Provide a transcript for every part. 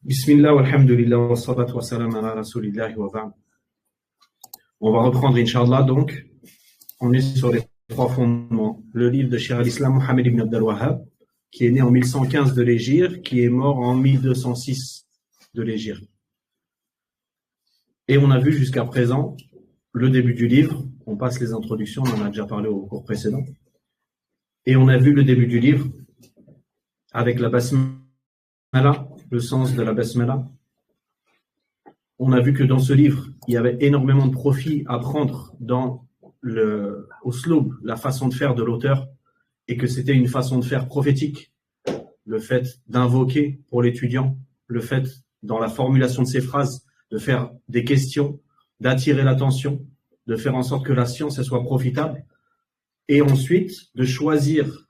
Bismillah, walhamdulillah, wa salatu wa salam ala rasulillahi wa ba'd. On va reprendre, Inch'Allah, donc. On est sur les trois fondements. Le livre de Cheikh al-Islam Mohammed ibn Abd al-Wahhab, qui est né en 1115 de l'Hégire, qui est mort en 1206 de l'Hégire. Et on a vu jusqu'à présent le début du livre. On passe les introductions, on en a déjà parlé au cours précédent. Et on a vu le début du livre avec la basmala, le sens de la basmala. On a vu que dans ce livre, il y avait énormément de profit à prendre dans le usloub, la façon de faire de l'auteur, et que c'était une façon de faire prophétique. Le fait d'invoquer pour l'étudiant, le fait, dans la formulation de ses phrases, de faire des questions, d'attirer l'attention, de faire en sorte que la science elle soit profitable, et ensuite de choisir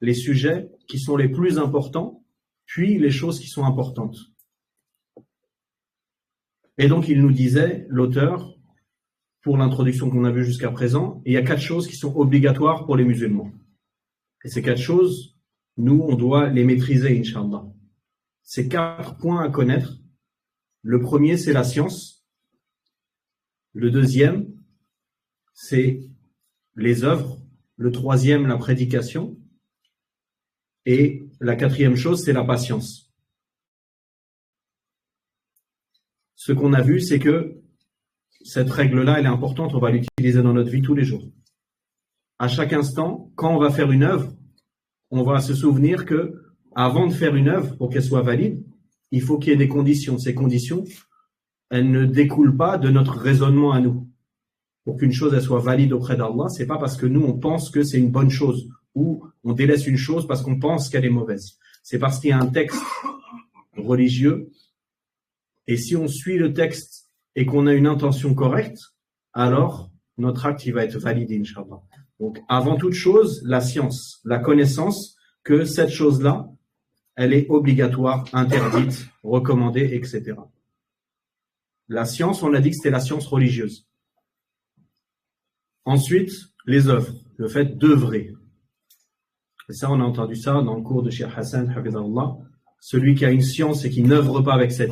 les sujets qui sont les plus importants, puis les choses qui sont importantes. Et donc il nous disait, l'auteur, pour l'introduction qu'on a vue jusqu'à présent, il y a 4 choses qui sont obligatoires pour les musulmans. Et ces 4 choses, nous, on doit les maîtriser, Inch'Allah. Ces 4 points à connaître. Le premier, c'est la science. Le deuxième, c'est les œuvres. Le troisième, la prédication. Et la 4e chose, c'est la patience. Ce qu'on a vu, c'est que cette règle-là, elle est importante, on va l'utiliser dans notre vie tous les jours. À chaque instant, quand on va faire une œuvre, on va se souvenir que avant de faire une œuvre, pour qu'elle soit valide, il faut qu'il y ait des conditions. Ces conditions, elles ne découlent pas de notre raisonnement à nous. Pour qu'une chose elle soit valide auprès d'Allah, c'est pas parce que nous on pense que c'est une bonne chose ou on délaisse une chose parce qu'on pense qu'elle est mauvaise. C'est parce qu'il y a un texte religieux et si on suit le texte et qu'on a une intention correcte, alors notre acte il va être validé, Inch'Allah. Donc avant toute chose, la science, la connaissance que cette chose-là, elle est obligatoire, interdite, recommandée, etc. La science, on a dit que c'était la science religieuse. Ensuite, les œuvres, le fait d'œuvrer. Et ça, on a entendu ça dans le cours de Cheikh Hassan, Hafidahullah. Celui qui a une science et qui n'œuvre pas avec cette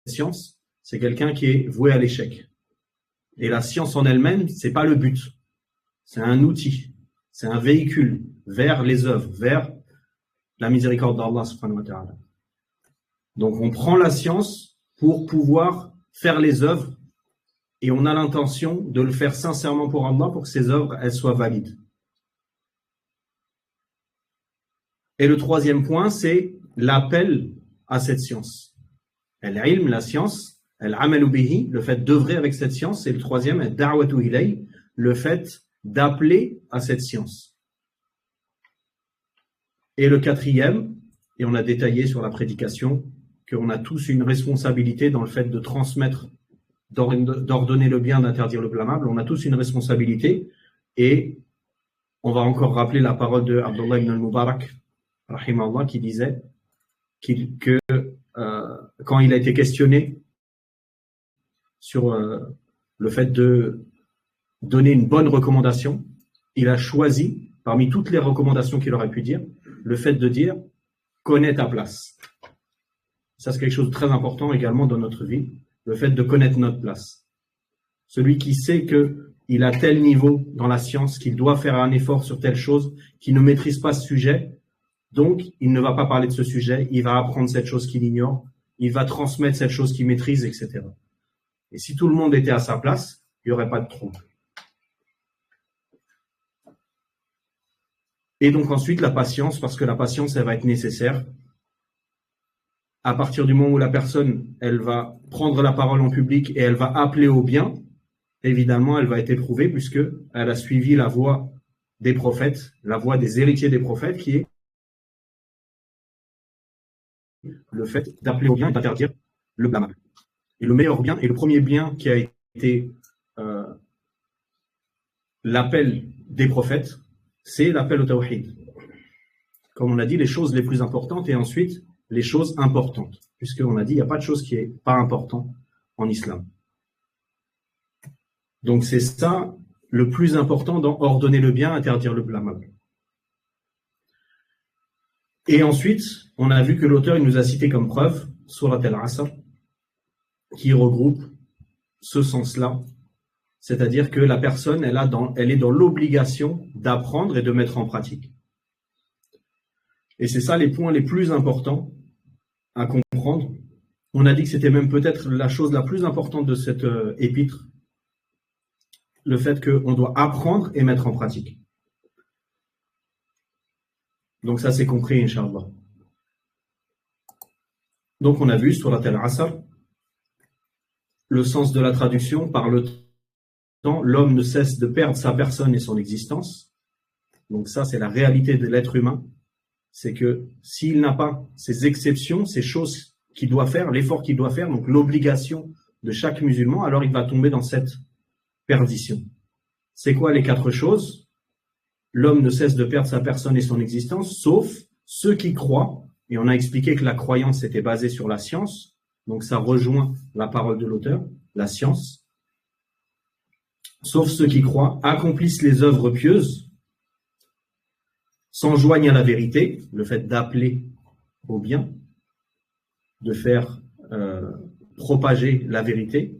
science, c'est quelqu'un qui est voué à l'échec. Et la science en elle-même, c'est pas le but. C'est un outil, c'est un véhicule vers les œuvres, vers la miséricorde d'Allah subhanahu wa ta'ala. Donc on prend la science pour pouvoir faire les œuvres et on a l'intention de le faire sincèrement pour Allah pour que ces œuvres elles soient valides. Et le 3e point, c'est l'appel à cette science. Al-ilm, la science, al-amalu bihi, le fait d'œuvrer avec cette science, et le 3e, ad-da'watu ilay, le fait d'appeler à cette science. Et le 4e, et on a détaillé sur la prédication, qu'on a tous une responsabilité dans le fait de transmettre, d'ordonner le bien, d'interdire le blâmable. On a tous une responsabilité et on va encore rappeler la parole de Abdullah ibn al-Mubarak, rahimahullah, qui disait que quand il a été questionné sur le fait de donner une bonne recommandation, il a choisi, parmi toutes les recommandations qu'il aurait pu dire, le fait de dire « connais ta place ». Ça, c'est quelque chose de très important également dans notre vie, le fait de connaître notre place. Celui qui sait qu'il a tel niveau dans la science, qu'il doit faire un effort sur telle chose, qu'il ne maîtrise pas ce sujet, donc il ne va pas parler de ce sujet, il va apprendre cette chose qu'il ignore, il va transmettre cette chose qu'il maîtrise, etc. Et si tout le monde était à sa place, il n'y aurait pas de trouble. Et donc ensuite la patience, parce que la patience, elle va être nécessaire. À partir du moment où la personne, elle va prendre la parole en public et elle va appeler au bien, évidemment, elle va être éprouvée puisque elle a suivi la voie des prophètes, la voie des héritiers des prophètes, qui est le fait d'appeler au bien et d'interdire le blâmable. Et le meilleur bien, et le premier bien qui a été l'appel des prophètes, c'est l'appel au tawhid. Comme on a dit, les choses les plus importantes et ensuite les choses importantes. Puisqu'on a dit, il n'y a pas de chose qui n'est pas important en islam. Donc c'est ça le plus important dans ordonner le bien, interdire le blâmable. Et ensuite, on a vu que l'auteur il nous a cité comme preuve Surat al-Asr, qui regroupe ce sens-là, c'est-à-dire que la personne, elle est dans l'obligation d'apprendre et de mettre en pratique. Et c'est ça les points les plus importants à comprendre. On a dit que c'était même peut-être la chose la plus importante de cette épître, le fait qu'on doit apprendre et mettre en pratique. Donc ça c'est compris, Inch'Allah. Donc on a vu, Surat al-Asr, le sens de la traduction, par le temps, l'homme ne cesse de perdre sa personne et son existence. Donc ça c'est la réalité de l'être humain. C'est que s'il n'a pas ces exceptions, ces choses qu'il doit faire, l'effort qu'il doit faire, donc l'obligation de chaque musulman, alors il va tomber dans cette perdition. C'est quoi les 4 choses? L'homme ne cesse de perdre sa personne et son existence, sauf ceux qui croient, et on a expliqué que la croyance était basée sur la science, donc ça rejoint la parole de l'auteur, la science, sauf ceux qui croient, accomplissent les œuvres pieuses, s'enjoignent à la vérité, le fait d'appeler au bien, de faire propager la vérité,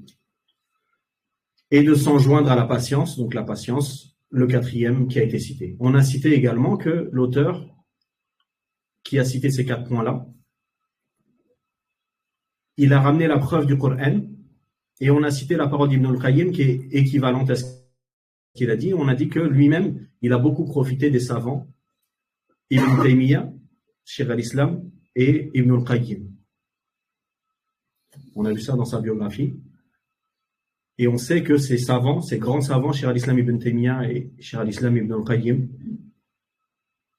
et de s'enjoindre à la patience, donc la patience, le 4e qui a été cité. On a cité également que l'auteur qui a cité ces 4 points-là, il a ramené la preuve du Coran, et on a cité la parole d'Ibn al-Qayyim qui est équivalente à ce qu'il a dit. On a dit que lui-même, il a beaucoup profité des savants, Ibn Taymiyyah, Cheikh al-Islam et Ibn al-Qayyim. On a vu ça dans sa biographie. Et on sait que ces savants, ces grands savants, Cheikh al-Islam Ibn Taymiyyah et Cheikh al-Islam Ibn al-Qayyim,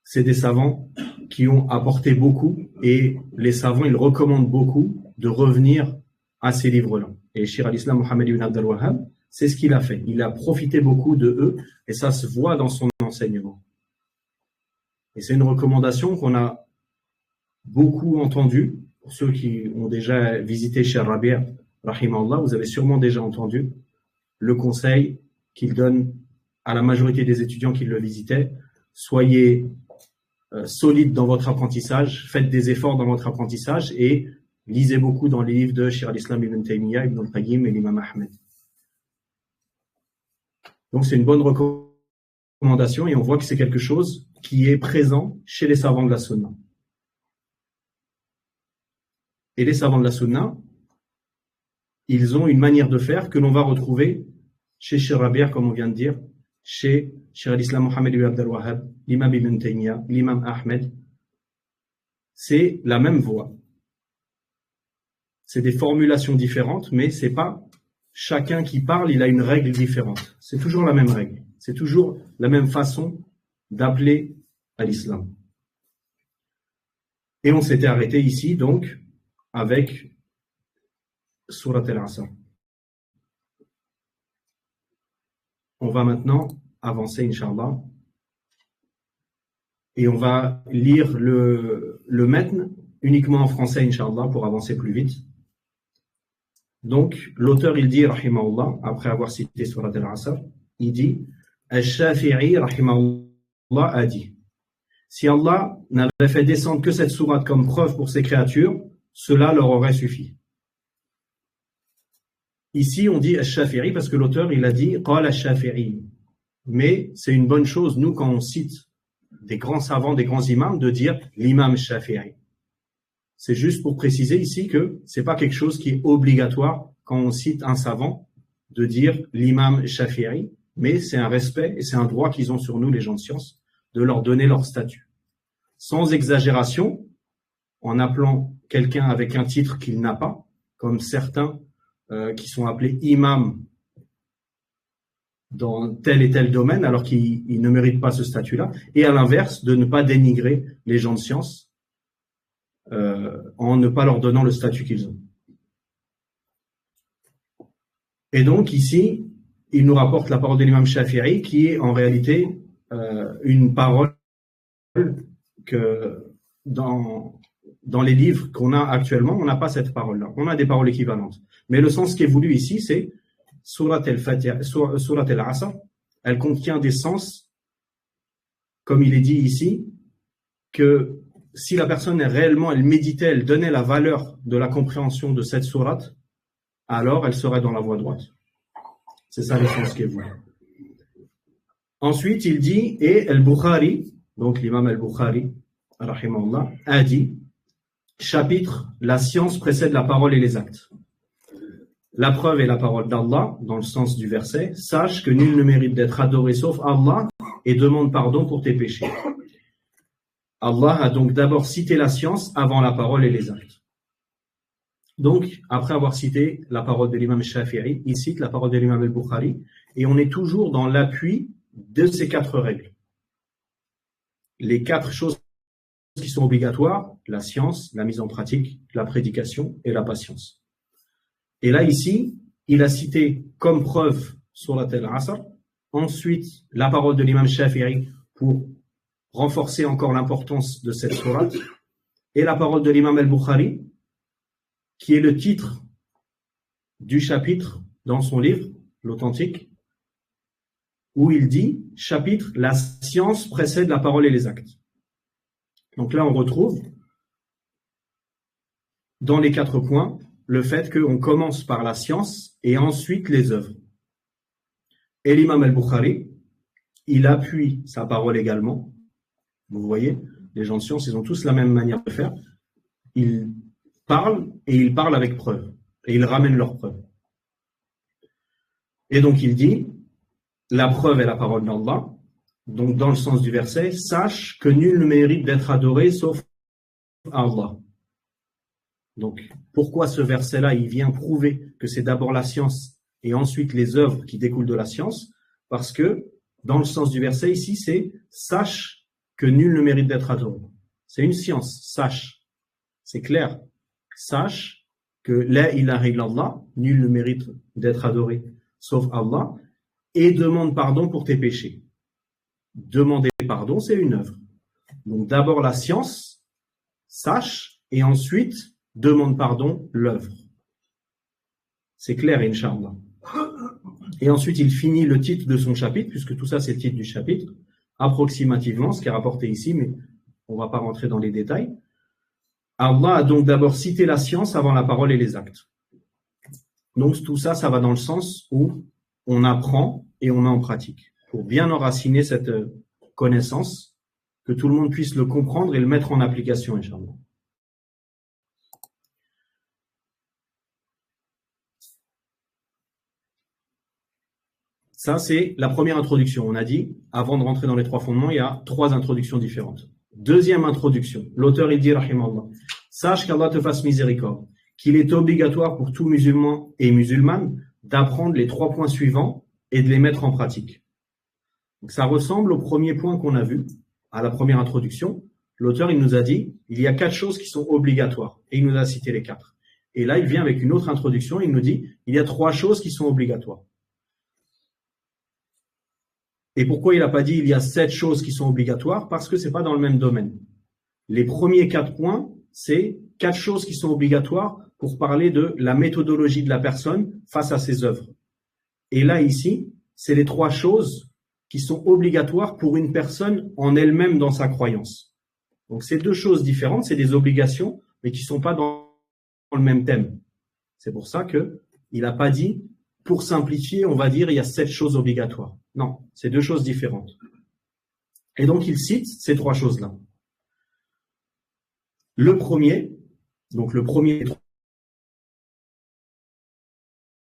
c'est des savants qui ont apporté beaucoup, et les savants, ils recommandent beaucoup de revenir à ces livres-là. Et Cheikh al-Islam Mohammed ibn Abd al-Wahhab, c'est ce qu'il a fait. Il a profité beaucoup de eux, et ça se voit dans son enseignement. Et c'est une recommandation qu'on a beaucoup entendue. Pour ceux qui ont déjà visité Cheikh Rabi', rahimahullah, vous avez sûrement déjà entendu le conseil qu'il donne à la majorité des étudiants qui le visitaient. Soyez solides dans votre apprentissage, faites des efforts dans votre apprentissage et lisez beaucoup dans les livres de Cheikh al-Islam Ibn Taymiyyah, Ibn al-Qayyim et l'imam Ahmed. Donc c'est une bonne recommandation, et on voit que c'est quelque chose qui est présent chez les savants de la Sunna. Et les savants de la Sunna, ils ont une manière de faire que l'on va retrouver chez Cheikh Rabi', comme on vient de dire, chez Cheikh al-Islam Mohammed ibn Abd al-Wahhab, l'imam Ibn Taymiyyah, l'imam Ahmed. C'est la même voie. C'est des formulations différentes, mais c'est pas chacun qui parle, il a une règle différente. C'est toujours la même règle. C'est toujours la même façon d'appeler à l'islam. Et on s'était arrêté ici, donc, avec Surat al-Asr. On va maintenant avancer, Inch'Allah, et on va lire le matn uniquement en français, Inch'Allah, pour avancer plus vite. Donc, l'auteur, il dit, rahimahullah, après avoir cité Surat al-Asr, il dit, Al-Shafi'i, rahimahullah, a dit, si Allah n'avait fait descendre que cette sourate comme preuve pour ses créatures, cela leur aurait suffi. Ici, on dit Al-Shafi'i parce que l'auteur, il a dit Qala Al-Shafi'i. Mais c'est une bonne chose, nous, quand on cite des grands savants, des grands imams, de dire l'imam Shafi'i. C'est juste pour préciser ici que c'est pas quelque chose qui est obligatoire quand on cite un savant de dire l'imam Shafi'i, mais c'est un respect et c'est un droit qu'ils ont sur nous, les gens de science, de leur donner leur statut. Sans exagération, en appelant quelqu'un avec un titre qu'il n'a pas, comme certains qui sont appelés imams dans tel et tel domaine, alors qu'ils ne méritent pas ce statut-là, et à l'inverse, de ne pas dénigrer les gens de science en ne pas leur donnant le statut qu'ils ont. Et donc ici, il nous rapporte la parole de l'imam Shafi'i, qui est en réalité une parole que dans les livres qu'on a actuellement, on n'a pas cette parole-là. On a des paroles équivalentes. Mais le sens qui est voulu ici, c'est Surat al-Asr, elle contient des sens, comme il est dit ici, que si la personne elle méditait, elle donnait la valeur de la compréhension de cette sourate, alors elle serait dans la voie droite. C'est ça le sens qui est voulu. Ensuite, il dit, et Al-Bukhari, donc l'imam Al-Bukhari, rahimahullah, a dit, chapitre, la science précède la parole et les actes. La preuve est la parole d'Allah, dans le sens du verset, sache que nul ne mérite d'être adoré sauf Allah et demande pardon pour tes péchés. Allah a donc d'abord cité la science avant la parole et les actes. Donc, après avoir cité la parole de l'imam Shafi'i, il cite la parole de l'imam Al-Bukhari, et on est toujours dans l'appui de ces 4 règles. Les 4 choses qui sont obligatoires, la science, la mise en pratique, la prédication et la patience. Et là, ici, il a cité comme preuve Surat Al-Asr, ensuite la parole de l'imam Shafi'i pour renforcer encore l'importance de cette sourate, et la parole de l'imam Al-Bukhari, qui est le titre du chapitre dans son livre, l'Authentique, où il dit, chapitre, la science précède la parole et les actes. Donc là, on retrouve dans les 4 points le fait qu'on commence par la science et ensuite les œuvres. Et l'imam Al-Bukhari, il appuie sa parole également. Vous voyez, les gens de science, ils ont tous la même manière de faire. Ils parlent et ils parlent avec preuve. Et ils ramènent leurs preuves. Et donc il dit, la preuve est la parole d'Allah. Donc dans le sens du verset, sache que nul ne mérite d'être adoré sauf Allah. Donc pourquoi ce verset-là, il vient prouver que c'est d'abord la science et ensuite les œuvres qui découlent de la science? Parce que dans le sens du verset ici, c'est sache que nul ne mérite d'être adoré. C'est une science, sache. C'est clair. Sache que la ilaha illallah, nul ne mérite d'être adoré sauf Allah, et demande pardon pour tes péchés. Demander pardon, c'est une œuvre. Donc d'abord la science, sache, et ensuite demande pardon, l'œuvre. C'est clair, Inch'Allah. Et ensuite il finit le titre de son chapitre, puisque tout ça c'est le titre du chapitre, approximativement, ce qui est rapporté ici, mais on ne va pas rentrer dans les détails. Allah a donc d'abord cité la science avant la parole et les actes. Donc tout ça, ça va dans le sens où on apprend et on met en pratique, pour bien enraciner cette connaissance, que tout le monde puisse le comprendre et le mettre en application, Inch'Allah. Ça, c'est la première introduction. On a dit, avant de rentrer dans les 3 fondements, il y a 3 introductions différentes. Deuxième introduction, l'auteur il dit, rahimallah, sache qu'Allah te fasse miséricorde, qu'il est obligatoire pour tout musulman et musulmane d'apprendre les 3 points suivants et de les mettre en pratique. Donc, ça ressemble au premier point qu'on a vu, à la première introduction. L'auteur, il nous a dit, il y a 4 choses qui sont obligatoires, et il nous a cité les 4. Et là, il vient avec une autre introduction, il nous dit, il y a 3 choses qui sont obligatoires. Et pourquoi il n'a pas dit il y a 7 choses qui sont obligatoires? Parce que ce n'est pas dans le même domaine. Les premiers 4 points, c'est 4 choses qui sont obligatoires pour parler de la méthodologie de la personne face à ses œuvres. Et là, ici, c'est les 3 choses qui sont obligatoires pour une personne en elle-même dans sa croyance. Donc, c'est 2 choses différentes, c'est des obligations, mais qui ne sont pas dans le même thème. C'est pour ça qu'il n'a pas dit, pour simplifier, on va dire il y a 7 choses obligatoires. Non, c'est 2 choses différentes. Et donc, il cite ces 3 choses-là. Le premier, donc le premier des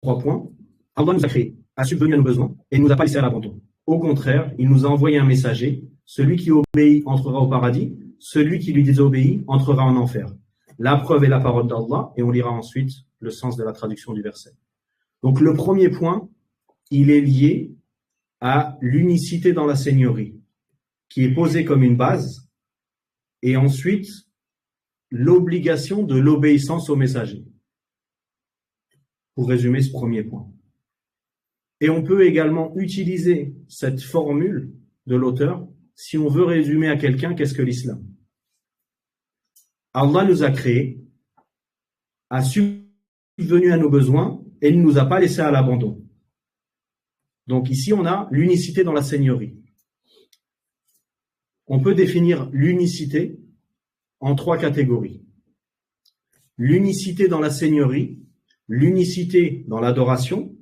3 points, Allah nous a créés, a subvenu à nos besoins et ne nous a pas laissés à l'abandon. Au contraire, il nous a envoyé un messager. Celui qui obéit entrera au paradis, celui qui lui désobéit entrera en enfer. La preuve est la parole d'Allah, et on lira ensuite le sens de la traduction du verset. Donc le premier point, il est lié à l'unicité dans la seigneurie, qui est posée comme une base, et ensuite l'obligation de l'obéissance au messager. Pour résumer ce premier point. Et on peut également utiliser cette formule de l'auteur si on veut résumer à quelqu'un qu'est-ce que l'islam. Allah nous a créés, a subvenu à nos besoins et ne nous a pas laissés à l'abandon. Donc ici, on a l'unicité dans la seigneurie. On peut définir l'unicité en 3 catégories. L'unicité dans la seigneurie, l'unicité dans l'adoration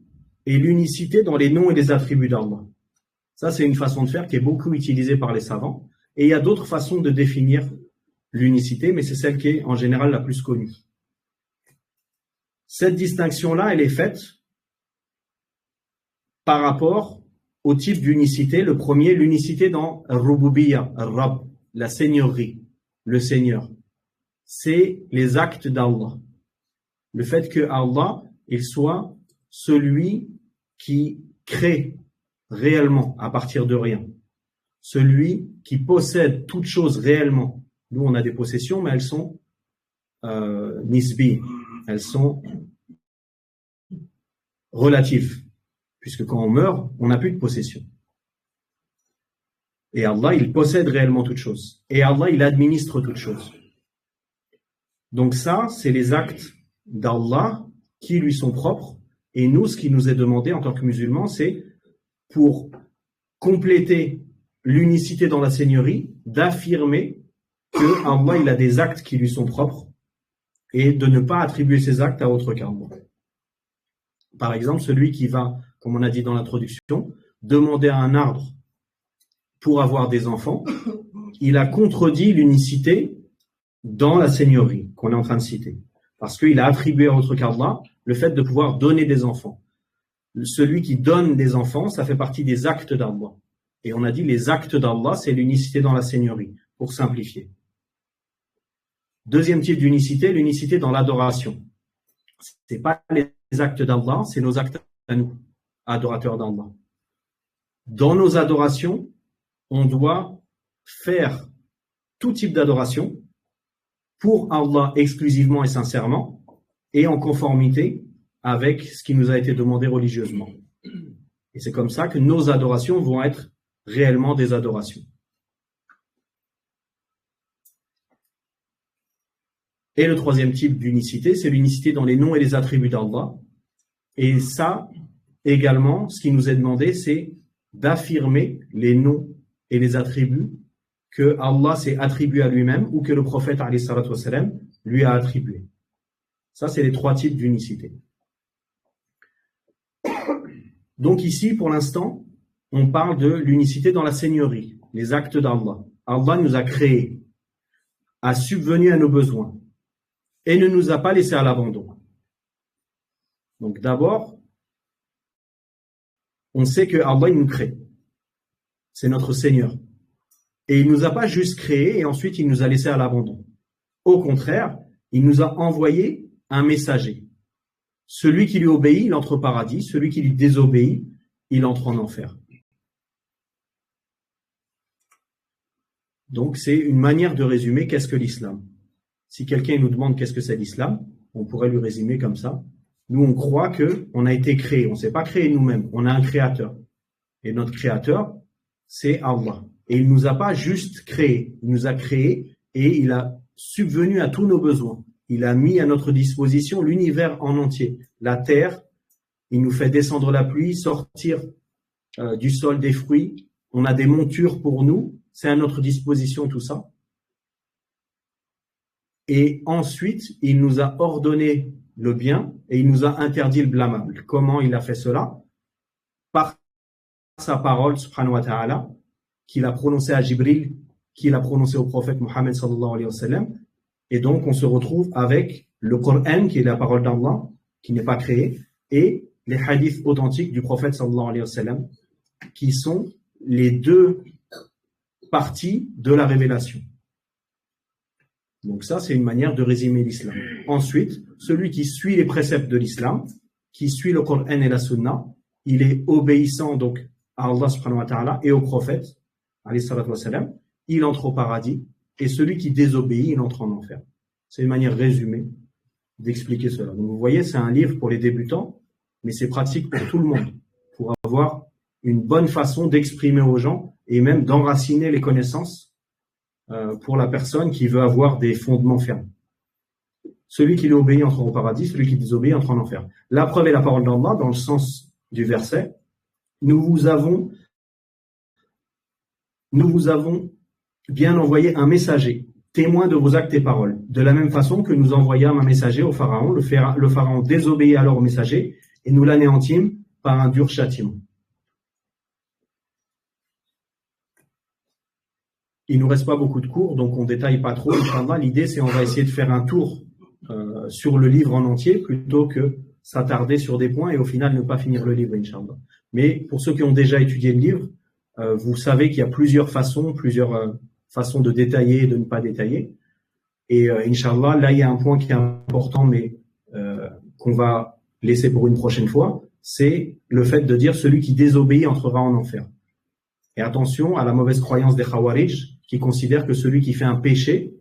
et l'unicité dans les noms et les attributs d'Allah. Ça, c'est une façon de faire qui est beaucoup utilisée par les savants. Et il y a d'autres façons de définir l'unicité, mais c'est celle qui est en général la plus connue. Cette distinction-là, elle est faite par rapport au type d'unicité. Le premier, l'unicité dans Rububiyya, Rab, la seigneurie, le Seigneur. C'est les actes d'Allah. Le fait que Allah, il soit celui qui crée réellement à partir de rien. Celui qui possède toute chose réellement. Nous, on a des possessions, mais elles sont nisbi, elles sont relatives. Puisque quand on meurt, on n'a plus de possession. Et Allah, il possède réellement toute chose. Et Allah, il administre toute chose. Donc ça, c'est les actes d'Allah qui lui sont propres. Et nous, ce qui nous est demandé en tant que musulmans, c'est pour compléter l'unicité dans la seigneurie, d'affirmer que Allah, il a des actes qui lui sont propres et de ne pas attribuer ces actes à autre qu'Allah. Par exemple, celui qui va, comme on a dit dans l'introduction, demander à un arbre pour avoir des enfants, il a contredit l'unicité dans la seigneurie qu'on est en train de citer. Parce qu'il a attribué à autre qu'Allah le fait de pouvoir donner des enfants. Celui qui donne des enfants, ça fait partie des actes d'Allah. Et on a dit les actes d'Allah, c'est l'unicité dans la seigneurie, pour simplifier. Deuxième type d'unicité, l'unicité dans l'adoration. Ce n'est pas les actes d'Allah, c'est nos actes à nous, adorateurs d'Allah. Dans nos adorations, on doit faire tout type d'adoration pour Allah exclusivement et sincèrement et en conformité avec ce qui nous a été demandé religieusement. Et c'est comme ça que nos adorations vont être réellement des adorations. Et le troisième type d'unicité, c'est l'unicité dans les noms et les attributs d'Allah. Et ça, également, ce qui nous est demandé, c'est d'affirmer les noms et les attributs que Allah s'est attribué à lui-même ou que le prophète alayhi salatu wassalam lui a attribué. Ça, c'est les 3 types d'unicité. Donc ici, pour l'instant, on parle de l'unicité dans la seigneurie, les actes d'Allah. Allah nous a créés, a subvenu à nos besoins et ne nous a pas laissés à l'abandon. Donc d'abord, on sait que Allah il nous crée. C'est notre Seigneur. Et il ne nous a pas juste créés et ensuite il nous a laissés à l'abandon. Au contraire, il nous a envoyé un messager. Celui qui lui obéit, il entre au paradis. Celui qui lui désobéit, il entre en enfer. Donc c'est une manière de résumer qu'est-ce que l'islam. Si quelqu'un nous demande qu'est-ce que c'est l'islam, on pourrait lui résumer comme ça. Nous, on croit qu'on a été créé. On ne s'est pas créé nous-mêmes. On a un créateur. Et notre créateur, c'est Allah. Et il ne nous a pas juste créé. Il nous a créé et il a subvenu à tous nos besoins. Il a mis à notre disposition l'univers en entier. La terre, il nous fait descendre la pluie, sortir du sol des fruits. On a des montures pour nous. C'est à notre disposition tout ça. Et ensuite, il nous a ordonné le bien et il nous a interdit le blâmable. Comment il a fait cela? Par sa parole, subhanahu wa ta'ala, qu'il a prononcée à Jibril, qu'il a prononcée au prophète Mohammed sallallahu alayhi wa sallam. Et donc, on se retrouve avec le Coran, qui est la parole d'Allah, qui n'est pas créée, et les hadiths authentiques du prophète sallallahu alayhi wa sallam, qui sont les 2 parties de la révélation. Donc ça, c'est une manière de résumer l'islam. Ensuite, celui qui suit les préceptes de l'islam, qui suit le Coran et la Sunna, il est obéissant donc à Allah subhanahu wa ta'ala et au prophète, alayhi salatu wa salam, il entre au paradis, et celui qui désobéit, il entre en enfer. C'est une manière résumée d'expliquer cela. Donc vous voyez, c'est un livre pour les débutants, mais c'est pratique pour tout le monde, pour avoir une bonne façon d'exprimer aux gens et même d'enraciner les connaissances pour la personne qui veut avoir des fondements fermes. Celui qui lui obéit entre au paradis, celui qui désobéit entre en enfer. La preuve est la parole d'Allah dans le sens du verset. Nous vous avons bien envoyé un messager témoin de vos actes et paroles. De la même façon que nous envoyâmes un messager au Pharaon, le Pharaon désobéit alors au messager et nous l'anéantîmes par un dur châtiment. Il nous reste pas beaucoup de cours, donc on détaille pas trop. L'idée, c'est on va essayer de faire un tour sur le livre en entier plutôt que s'attarder sur des points et au final ne pas finir le livre, Inch'Allah. Mais pour ceux qui ont déjà étudié le livre, vous savez qu'il y a plusieurs façons de détailler et de ne pas détailler. Et Inch'Allah, là, il y a un point qui est important, mais qu'on va laisser pour une prochaine fois, c'est le fait de dire celui qui désobéit entrera en enfer. Et attention à la mauvaise croyance des Khawarij qui considèrent que celui qui fait un péché,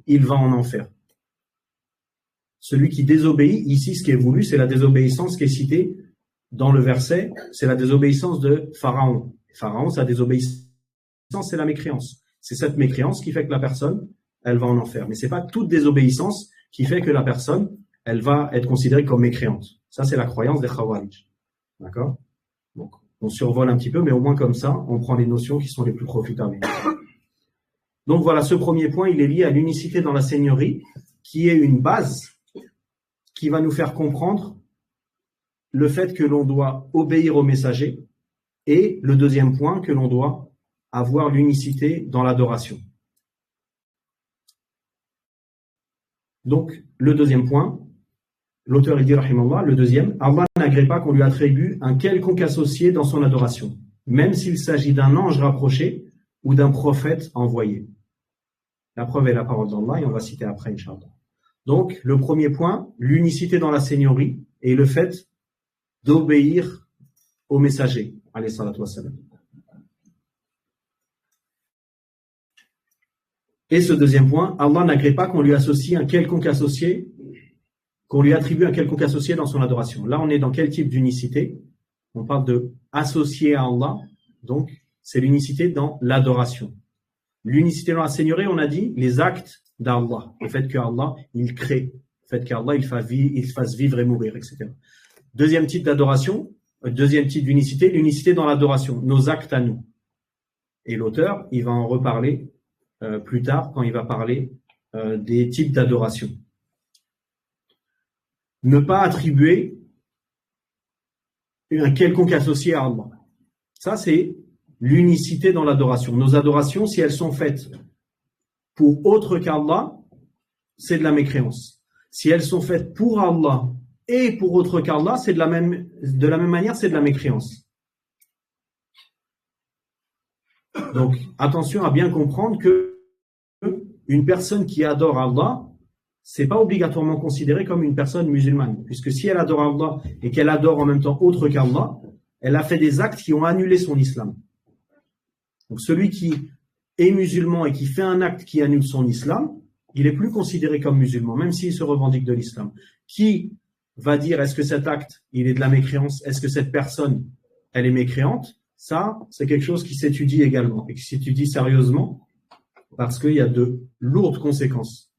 il va en enfer. Celui qui désobéit, ici, ce qui est voulu, c'est la désobéissance qui est citée dans le verset, c'est la désobéissance de Pharaon. Pharaon, sa désobéissance, c'est la mécréance. C'est cette mécréance qui fait que la personne, elle va en enfer. Mais c'est pas toute désobéissance qui fait que la personne, elle va être considérée comme mécréante. Ça, c'est la croyance des Khawarij. D'accord? Donc, on survole un petit peu, mais au moins comme ça, on prend les notions qui sont les plus profitables. Donc voilà, ce premier point, il est lié à l'unicité dans la seigneurie, qui est une base qui va nous faire comprendre le fait que l'on doit obéir au messager, et le deuxième point, que l'on doit avoir l'unicité dans l'adoration. Donc, le deuxième point, l'auteur il dit, rahimallah, le deuxième, Allah n'agrée pas qu'on lui attribue un quelconque associé dans son adoration, même s'il s'agit d'un ange rapproché ou d'un prophète envoyé. La preuve est la parole d'Allah et on va citer après, Inch'Allah. Donc, le premier point, l'unicité dans la seigneurie et le fait d'obéir au messager, alayhi salatu wassalam. Et ce deuxième point, Allah n'agrée pas qu'on lui associe un quelconque associé, qu'on lui attribue un quelconque associé dans son adoration. Là, on est dans quel type d'unicité? On parle de associer à Allah, donc c'est l'unicité dans l'adoration. L'unicité dans la seigneurie, on a dit les actes d'Allah, le fait qu'Allah, il crée, le fait qu'Allah, il fasse vivre et mourir, etc. Deuxième type d'adoration, deuxième type d'unicité, l'unicité dans l'adoration, nos actes à nous. Et l'auteur, il va en reparler plus tard quand il va parler des types d'adoration. Ne pas attribuer un quelconque associé à Allah. Ça, c'est l'unicité dans l'adoration. Nos adorations, si elles sont faites pour autre qu'Allah, c'est de la mécréance. Si elles sont faites pour Allah et pour autre qu'Allah, c'est de la même manière, c'est de la mécréance. Donc, attention à bien comprendre que une personne qui adore Allah, c'est pas obligatoirement considéré comme une personne musulmane, puisque si elle adore Allah et qu'elle adore en même temps autre qu'Allah, elle a fait des actes qui ont annulé son islam. Donc celui qui est musulman et qui fait un acte qui annule son islam, il est plus considéré comme musulman, même s'il se revendique de l'islam. Qui va dire est-ce que cet acte, il est de la mécréance, est-ce que cette personne, elle est mécréante? Ça, c'est quelque chose qui s'étudie également et qui s'étudie sérieusement parce qu'il y a de lourdes conséquences.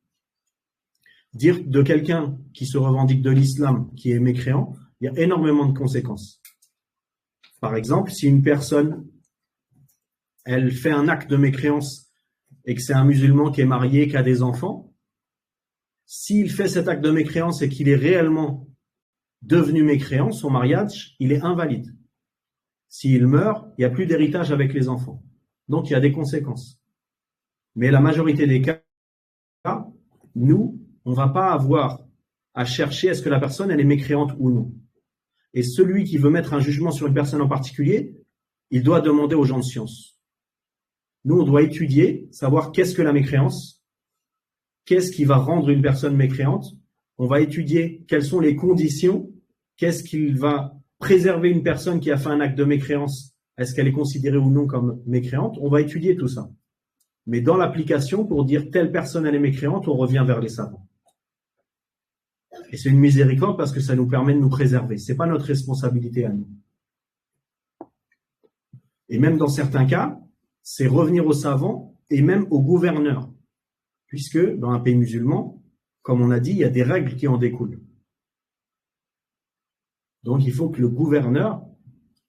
Dire de quelqu'un qui se revendique de l'islam qui est mécréant, il y a énormément de conséquences. Par exemple, si une personne, elle fait un acte de mécréance et que c'est un musulman qui est marié, qui a des enfants, s'il fait cet acte de mécréance et qu'il est réellement devenu mécréant, son mariage, il est invalide. S'il meurt, il n'y a plus d'héritage avec les enfants. Donc, il y a des conséquences. Mais la majorité des cas, nous, on ne va pas avoir à chercher est-ce que la personne, elle est mécréante ou non. Et celui qui veut mettre un jugement sur une personne en particulier, il doit demander aux gens de science. Nous, on doit étudier, savoir qu'est-ce que la mécréance, qu'est-ce qui va rendre une personne mécréante. On va étudier quelles sont les conditions, qu'est-ce qui va préserver une personne qui a fait un acte de mécréance, est-ce qu'elle est considérée ou non comme mécréante. On va étudier tout ça. Mais dans l'application, pour dire telle personne elle est mécréante, on revient vers les savants. Et c'est une miséricorde parce que ça nous permet de nous préserver. Ce n'est pas notre responsabilité à nous. Et même dans certains cas, c'est revenir aux savants et même aux gouverneurs. Puisque dans un pays musulman, comme on a dit, il y a des règles qui en découlent. Donc il faut que le gouverneur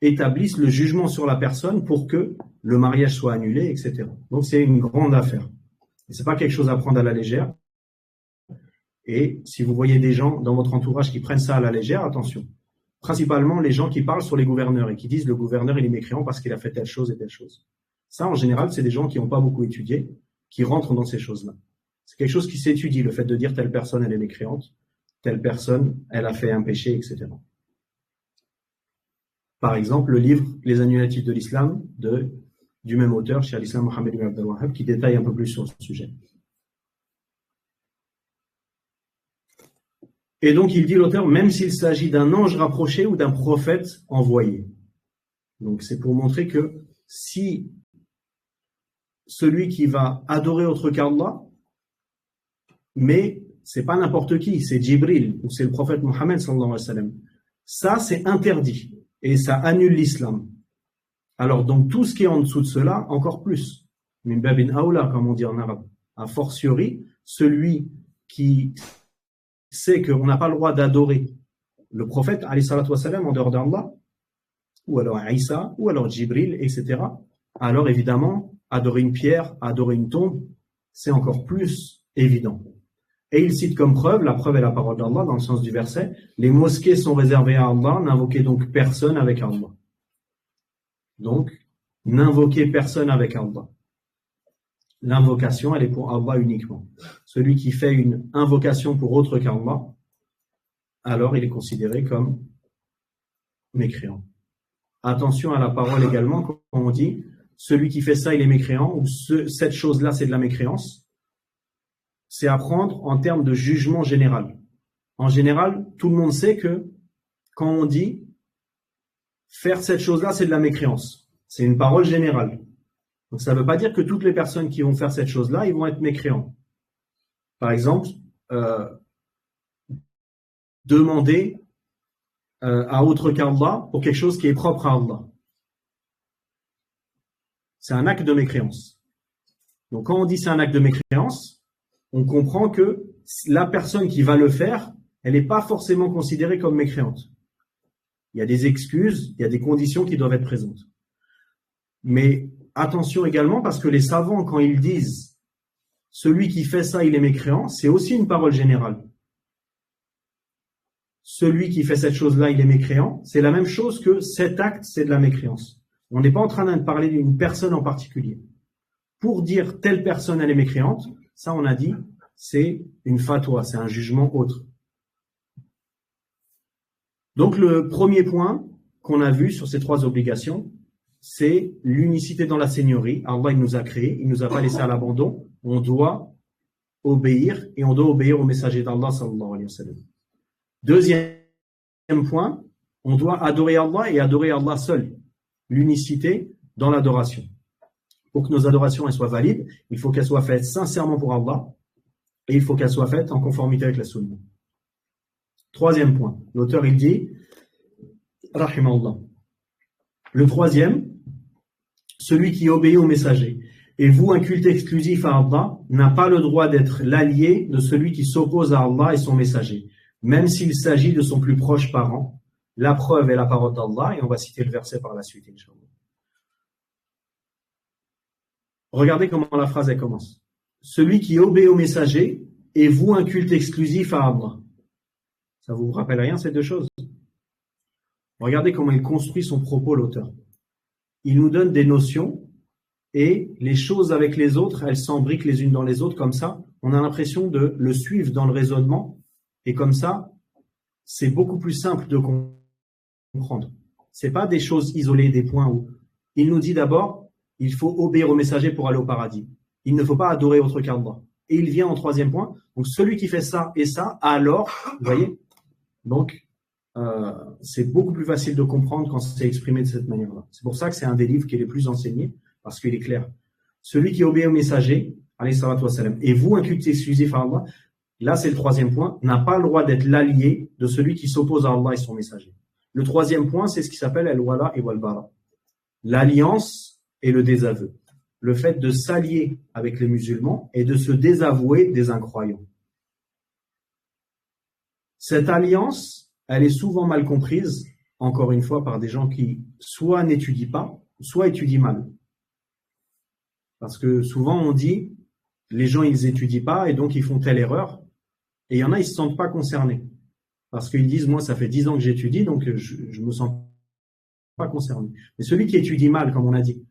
établisse le jugement sur la personne pour que le mariage soit annulé, etc. Donc c'est une grande affaire. Et c'est pas quelque chose à prendre à la légère. Et si vous voyez des gens dans votre entourage qui prennent ça à la légère, attention. Principalement les gens qui parlent sur les gouverneurs et qui disent le gouverneur il est mécréant parce qu'il a fait telle chose et telle chose. Ça, en général, c'est des gens qui n'ont pas beaucoup étudié, qui rentrent dans ces choses-là. C'est quelque chose qui s'étudie, le fait de dire telle personne elle est mécréante, telle personne elle a fait un péché, etc. Par exemple, le livre Les annulatifs de l'islam du même auteur, Cheikh al-Islam Mohammed ibn Abdel Wahhab, qui détaille un peu plus sur ce sujet. Et donc, il dit l'auteur, même s'il s'agit d'un ange rapproché ou d'un prophète envoyé. Donc, c'est pour montrer que si celui qui va adorer autre qu'Allah, mais c'est pas n'importe qui, c'est Jibril ou c'est le prophète Mohammed sallallahu alayhi wa sallam. Ça, c'est interdit et ça annule l'islam. Alors, donc, tout ce qui est en dessous de cela, encore plus. Min babin aoula, comme on dit en arabe. A fortiori, celui qui sait qu'on n'a pas le droit d'adorer le prophète, alayhi salatu wa sallam, en dehors d'Allah, ou alors Isa, ou alors Jibril, etc. Alors, évidemment, adorer une pierre, adorer une tombe, c'est encore plus évident. Et il cite comme preuve, la preuve est la parole d'Allah, dans le sens du verset, les mosquées sont réservées à Allah, n'invoquez donc personne avec Allah. Donc, n'invoquez personne avec Allah. L'invocation, elle est pour Allah uniquement. Celui qui fait une invocation pour autre qu'Allah, alors il est considéré comme mécréant. Attention à la parole également, quand on dit celui qui fait ça, il est mécréant, ou cette chose-là, c'est de la mécréance. C'est à prendre en termes de jugement général. En général, tout le monde sait que quand on dit faire cette chose-là, c'est de la mécréance. C'est une parole générale. Donc ça ne veut pas dire que toutes les personnes qui vont faire cette chose-là, ils vont être mécréants. Par exemple, demander à autre qu'Allah pour quelque chose qui est propre à Allah. C'est un acte de mécréance. Donc quand on dit c'est un acte de mécréance, on comprend que la personne qui va le faire, elle n'est pas forcément considérée comme mécréante. Il y a des excuses, il y a des conditions qui doivent être présentes. Mais attention également, parce que les savants, quand ils disent « celui qui fait ça, il est mécréant », c'est aussi une parole générale. Celui qui fait cette chose-là, il est mécréant, c'est la même chose que cet acte, c'est de la mécréance. On n'est pas en train de parler d'une personne en particulier. Pour dire telle personne, elle est mécréante, ça on a dit, c'est une fatwa, c'est un jugement autre. Donc le premier point qu'on a vu sur ces trois obligations, c'est l'unicité dans la seigneurie. Allah, il nous a créés, il nous a pas laissé à l'abandon. On doit obéir et on doit obéir au messager d'Allah sallallahu alayhi wa sallam. Deuxième point, on doit adorer Allah et adorer Allah seul. L'unicité dans l'adoration. Pour que nos adorations elles soient valides, il faut qu'elles soient faites sincèrement pour Allah et il faut qu'elles soient faites en conformité avec la sunna. Troisième point, l'auteur il dit, rahimallah. Le troisième, celui qui obéit au messager et voue un culte exclusif à Allah n'a pas le droit d'être l'allié de celui qui s'oppose à Allah et son messager, même s'il s'agit de son plus proche parent. La preuve est la parole d'Allah et on va citer le verset par la suite, Inch'Allah. Regardez comment la phrase elle commence. Celui qui obéit au messager et voue un culte exclusif à Allah. Ça vous rappelle rien ces deux choses? Regardez comment il construit son propos, l'auteur. Il nous donne des notions et les choses avec les autres, elles s'embriquent les unes dans les autres comme ça. On a l'impression de le suivre dans le raisonnement et comme ça, c'est beaucoup plus simple de comprendre. C'est pas des choses isolées, des points où il nous dit d'abord, il faut obéir au messager pour aller au paradis. Il ne faut pas adorer autre qu'Allah. Et il vient en troisième point. Donc celui qui fait ça et ça, alors, vous voyez, donc c'est beaucoup plus facile de comprendre quand c'est exprimé de cette manière-là. C'est pour ça que c'est un des livres qui est le plus enseigné, parce qu'il est clair. Celui qui obéit au messager, alayhi salatu wa salam, et vous, un culte exclusif à Allah, là c'est le troisième point, n'a pas le droit d'être l'allié de celui qui s'oppose à Allah et son messager. Le troisième point, c'est ce qui s'appelle al-wala et wal-bara. L'alliance et le désaveu. Le fait de s'allier avec les musulmans et de se désavouer des incroyants. Cette alliance, elle est souvent mal comprise, encore une fois, par des gens qui soit n'étudient pas, soit étudient mal. Parce que souvent on dit, les gens, ils étudient pas et donc ils font telle erreur. Et il y en a, ils se sentent pas concernés. Parce qu'ils disent, moi, ça fait 10 ans que j'étudie, donc je me sens pas concerné. Mais celui qui étudie mal, comme on a dit,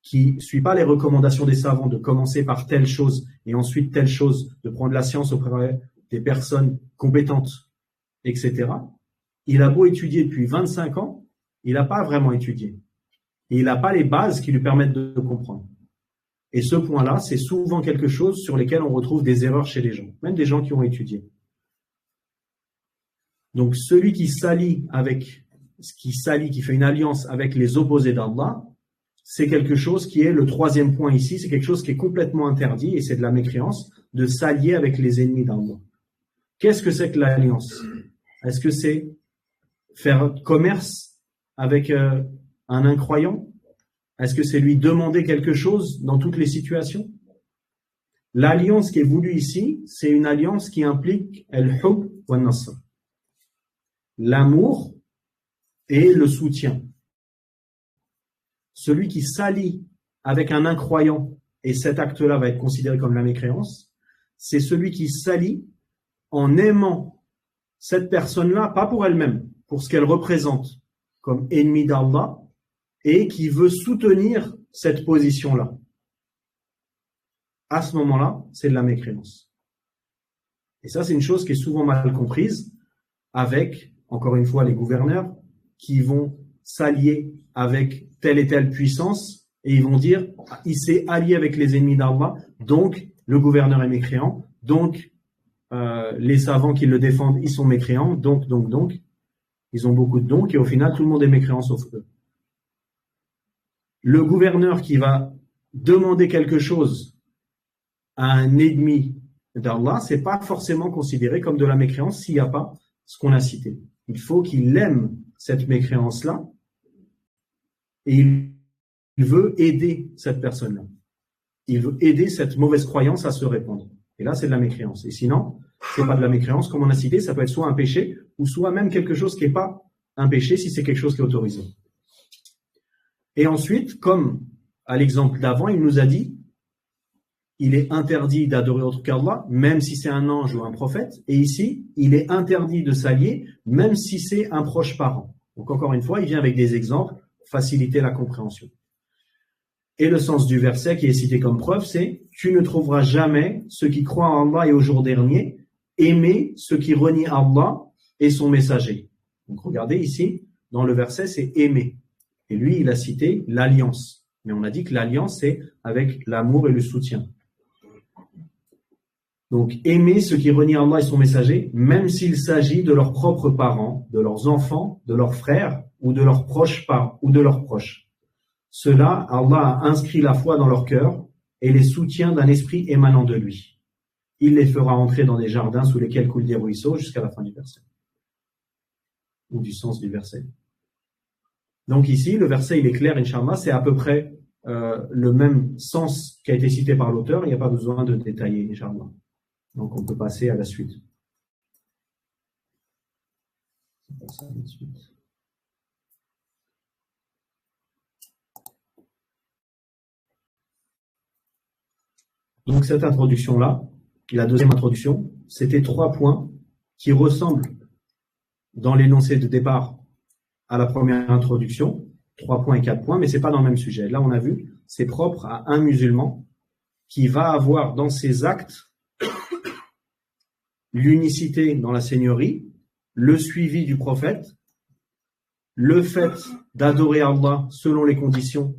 qui suit pas les recommandations des savants de commencer par telle chose et ensuite telle chose, de prendre la science auprès des personnes compétentes, etc. Il a beau étudier depuis 25 ans, il n'a pas vraiment étudié. Et il n'a pas les bases qui lui permettent de comprendre. Et ce point-là, c'est souvent quelque chose sur lesquels on retrouve des erreurs chez les gens, même des gens qui ont étudié. Donc, celui qui s'allie qui fait une alliance avec les opposés d'Allah, c'est quelque chose qui est le troisième point ici, c'est quelque chose qui est complètement interdit, et c'est de la mécréance, de s'allier avec les ennemis d'Allah. Qu'est-ce que c'est que l'alliance? Est-ce que c'est faire commerce avec un incroyant? Est-ce que c'est lui demander quelque chose dans toutes les situations? L'alliance qui est voulue ici, c'est une alliance qui implique al-hub wa nasr, l'amour et le soutien. Celui qui s'allie avec un incroyant, et cet acte-là va être considéré comme la mécréance, c'est celui qui s'allie en aimant cette personne-là, pas pour elle-même, pour ce qu'elle représente comme ennemi d'Allah, et qui veut soutenir cette position-là. À ce moment-là, c'est de la mécréance. Et ça, c'est une chose qui est souvent mal comprise avec, encore une fois, les gouverneurs qui vont s'allier avec telle et telle puissance et ils vont dire, il s'est allié avec les ennemis d'Allah, donc le gouverneur est mécréant, donc les savants qui le défendent, ils sont mécréants, donc, ils ont beaucoup de donc, et au final, tout le monde est mécréant sauf eux. Le gouverneur qui va demander quelque chose à un ennemi d'Allah, c'est pas forcément considéré comme de la mécréance s'il n'y a pas ce qu'on a cité. Il faut qu'il aime cette mécréance-là et il veut aider cette personne-là. Il veut aider cette mauvaise croyance à se répandre. Et là, c'est de la mécréance. Et sinon, c'est pas de la mécréance. Comme on a cité, ça peut être soit un péché ou soit même quelque chose qui n'est pas un péché si c'est quelque chose qui est autorisé. Et ensuite, comme à l'exemple d'avant, il nous a dit, il est interdit d'adorer autre qu'Allah, même si c'est un ange ou un prophète. Et ici, il est interdit de s'allier, même si c'est un proche parent. Donc encore une fois, il vient avec des exemples pour faciliter la compréhension. Et le sens du verset qui est cité comme preuve, c'est « Tu ne trouveras jamais ceux qui croient en Allah et au jour dernier aimer ceux qui renient Allah et son messager. » Donc regardez ici, dans le verset, c'est « aimer ». Et lui, il a cité l'alliance. Mais on a dit que l'alliance, c'est avec l'amour et le soutien. Donc, aimer ceux qui renient Allah et son messager, même s'il s'agit de leurs propres parents, de leurs enfants, de leurs frères ou de leurs proches parents ou de leurs proches. Cela, Allah a inscrit la foi dans leur cœur et les soutient d'un esprit émanant de lui. Il les fera entrer dans des jardins sous lesquels coulent des ruisseaux jusqu'à la fin du verset. Ou du sens du verset. Donc ici, le verset, il est clair, Inch'Allah, c'est à peu près le même sens qui a été cité par l'auteur, il n'y a pas besoin de détailler, Inch'Allah. Donc on peut passer à la suite. Donc cette introduction-là, la deuxième introduction, c'était 3 points qui ressemblent dans l'énoncé de départ à la première introduction, 3 points et 4 points, mais c'est pas dans le même sujet. Là, on a vu, c'est propre à un musulman qui va avoir dans ses actes l'unicité dans la seigneurie, le suivi du prophète, le fait d'adorer Allah selon les conditions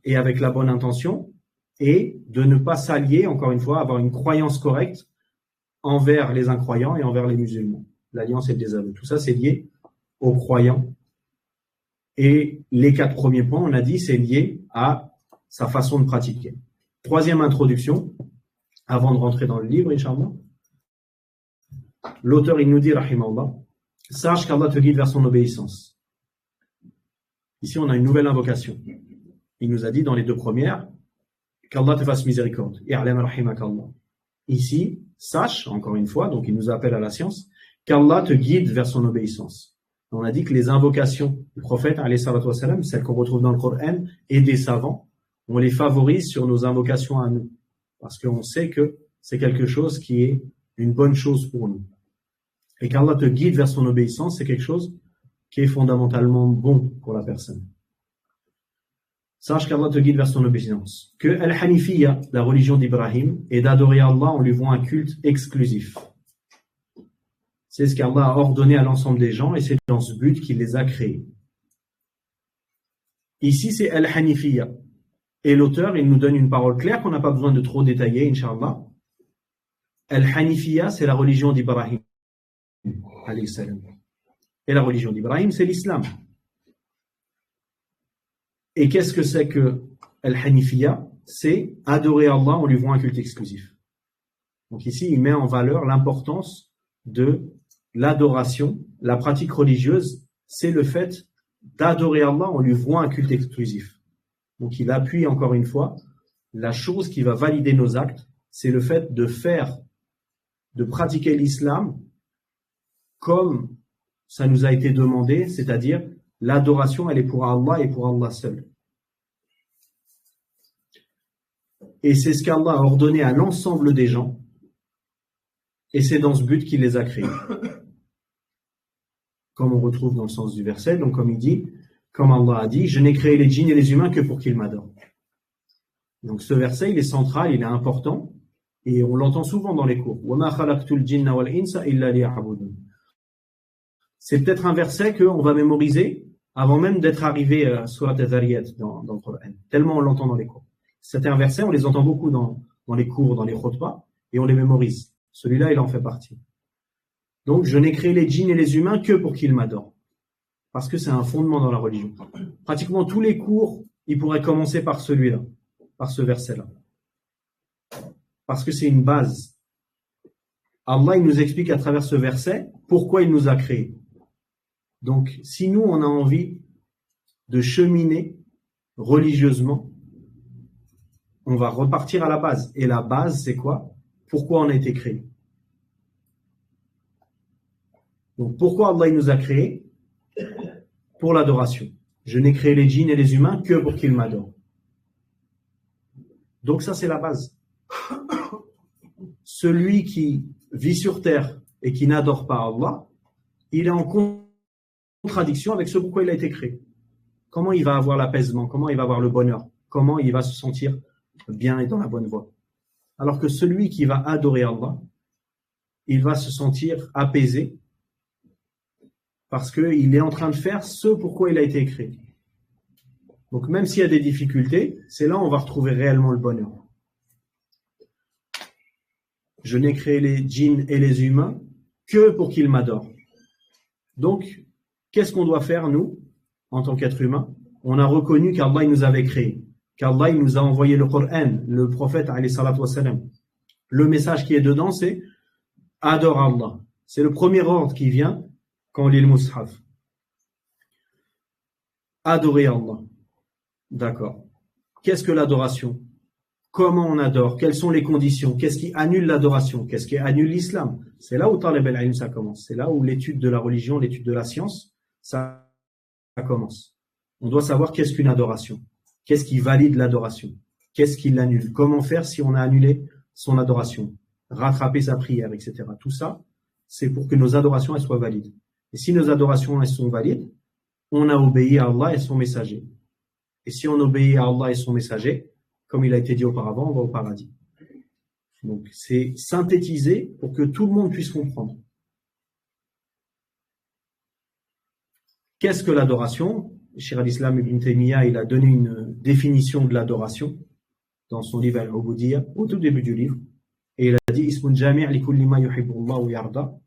et avec la bonne intention, et de ne pas s'allier, encore une fois, avoir une croyance correcte envers les incroyants et envers les musulmans. L'alliance et le désaveu. Tout ça, c'est lié aux croyants. Et les 4 premiers points, on a dit, c'est lié à sa façon de pratiquer. Troisième introduction, avant de rentrer dans le livre, Inch'Allah. L'auteur, il nous dit, rahimahullah, sache qu'Allah te guide vers son obéissance. Ici, on a une nouvelle invocation. Il nous a dit dans les 2 premières, qu'Allah te fasse miséricorde. I'lam rahimakallah. Ici, sache, encore une fois, donc il nous appelle à la science, qu'Allah te guide vers son obéissance. On a dit que les invocations du prophète, alayhi salatu wassalam, celles qu'on retrouve dans le Coran, et des savants, on les favorise sur nos invocations à nous. parce qu'on sait que c'est quelque chose qui est une bonne chose pour nous. Et qu'Allah te guide vers son obéissance, c'est quelque chose qui est fondamentalement bon pour la personne. Sache qu'Allah te guide vers son obéissance. Que Al-Hanifiyya, la religion d'Ibrahim, est d'adorer Allah en lui vouant un culte exclusif. C'est ce qu'Allah a ordonné à l'ensemble des gens et c'est dans ce but qu'il les a créés. Ici, c'est Al-Hanifiyya. Et l'auteur, il nous donne une parole claire qu'on n'a pas besoin de trop détailler, Inch'Allah. Al-Hanifiyya, c'est la religion d'Ibrahim. Et la religion d'Ibrahim, c'est l'islam. Et qu'est-ce que c'est que Al-Hanifiyya? C'est adorer Allah en lui vouant un culte exclusif. Donc ici, il met en valeur l'importance de l'adoration. La pratique religieuse, c'est le fait d'adorer Allah en lui vouant un culte exclusif. Donc il appuie encore une fois, la chose qui va valider nos actes, c'est le fait de pratiquer l'islam comme ça nous a été demandé, c'est-à-dire l'adoration, elle est pour Allah et pour Allah seul. Et c'est ce qu'Allah a ordonné à l'ensemble des gens, et c'est dans ce but qu'il les a créés. Comme on retrouve dans le sens du verset, donc comme il dit, comme Allah a dit, je n'ai créé les djinns et les humains que pour qu'ils m'adorent. Donc ce verset, il est central, il est important, et on l'entend souvent dans les cours. وَمَا خَلَقْتُ الْجِنَّ وَالْإِنسَ إِلَّا لِيَعْبُدُونِ. C'est peut-être un verset qu'on va mémoriser avant même d'être arrivé à Surat al-Dhariyat dans le Coran. Tellement on l'entend dans les cours. Certains versets, on les entend beaucoup dans les cours, dans les khutbahs, et on les mémorise. Celui-là, il en fait partie. Donc, je n'ai créé les djinns et les humains que pour qu'ils m'adorent. Parce que c'est un fondement dans la religion. Pratiquement tous les cours, ils pourraient commencer par celui-là, par ce verset-là. Parce que c'est une base. Allah, il nous explique à travers ce verset pourquoi il nous a créés. Donc, si nous, on a envie de cheminer religieusement, on va repartir à la base. Et la base, c'est quoi? Pourquoi on a été créé? Donc, pourquoi Allah il nous a créés? Pour l'adoration. Je n'ai créé les djinns et les humains que pour qu'ils m'adorent. Donc, ça, c'est la base. Celui qui vit sur terre et qui n'adore pas Allah, il est en contradiction avec ce pourquoi il a été créé. Comment il va avoir l'apaisement? Comment il va avoir le bonheur? Comment il va se sentir bien et dans la bonne voie? Alors que celui qui va adorer Allah, il va se sentir apaisé parce qu'il est en train de faire ce pourquoi il a été créé. Donc même s'il y a des difficultés, c'est là où on va retrouver réellement le bonheur. Je n'ai créé les djinns et les humains que pour qu'ils m'adorent. Donc, qu'est-ce qu'on doit faire, nous, en tant qu'être humain? On a reconnu qu'Allah il nous avait créés, qu'Allah il nous a envoyé le Coran, le prophète, alayhi salatu wassalam. Le message qui est dedans, c'est adore Allah. C'est le premier ordre qui vient quand on lit le Mus'haf. Adorer Allah. D'accord. Qu'est-ce que l'adoration? Comment on adore? Quelles sont les conditions? Qu'est-ce qui annule l'adoration? Qu'est-ce qui annule l'islam? C'est là où Talib al-Ilm ça commence. C'est là où l'étude de la religion, l'étude de la science, ça commence. On doit savoir qu'est-ce qu'une adoration. Qu'est-ce qui valide l'adoration? Qu'est-ce qui l'annule? Comment faire si on a annulé son adoration? Rattraper sa prière, etc. Tout ça, c'est pour que nos adorations elles soient valides. Et si nos adorations elles sont valides, on a obéi à Allah et son messager. Et si on obéit à Allah et son messager, comme il a été dit auparavant, on va au paradis. Donc, c'est synthétisé pour que tout le monde puisse comprendre. Qu'est-ce que l'adoration? Cheikh al-Islam Ibn Taymiyyah, il a donné une définition de l'adoration dans son livre Al-Ubudiyya, au tout début du livre. Et il a dit Ismun jami' li kulli ma yuhibbu Allah wa yarda.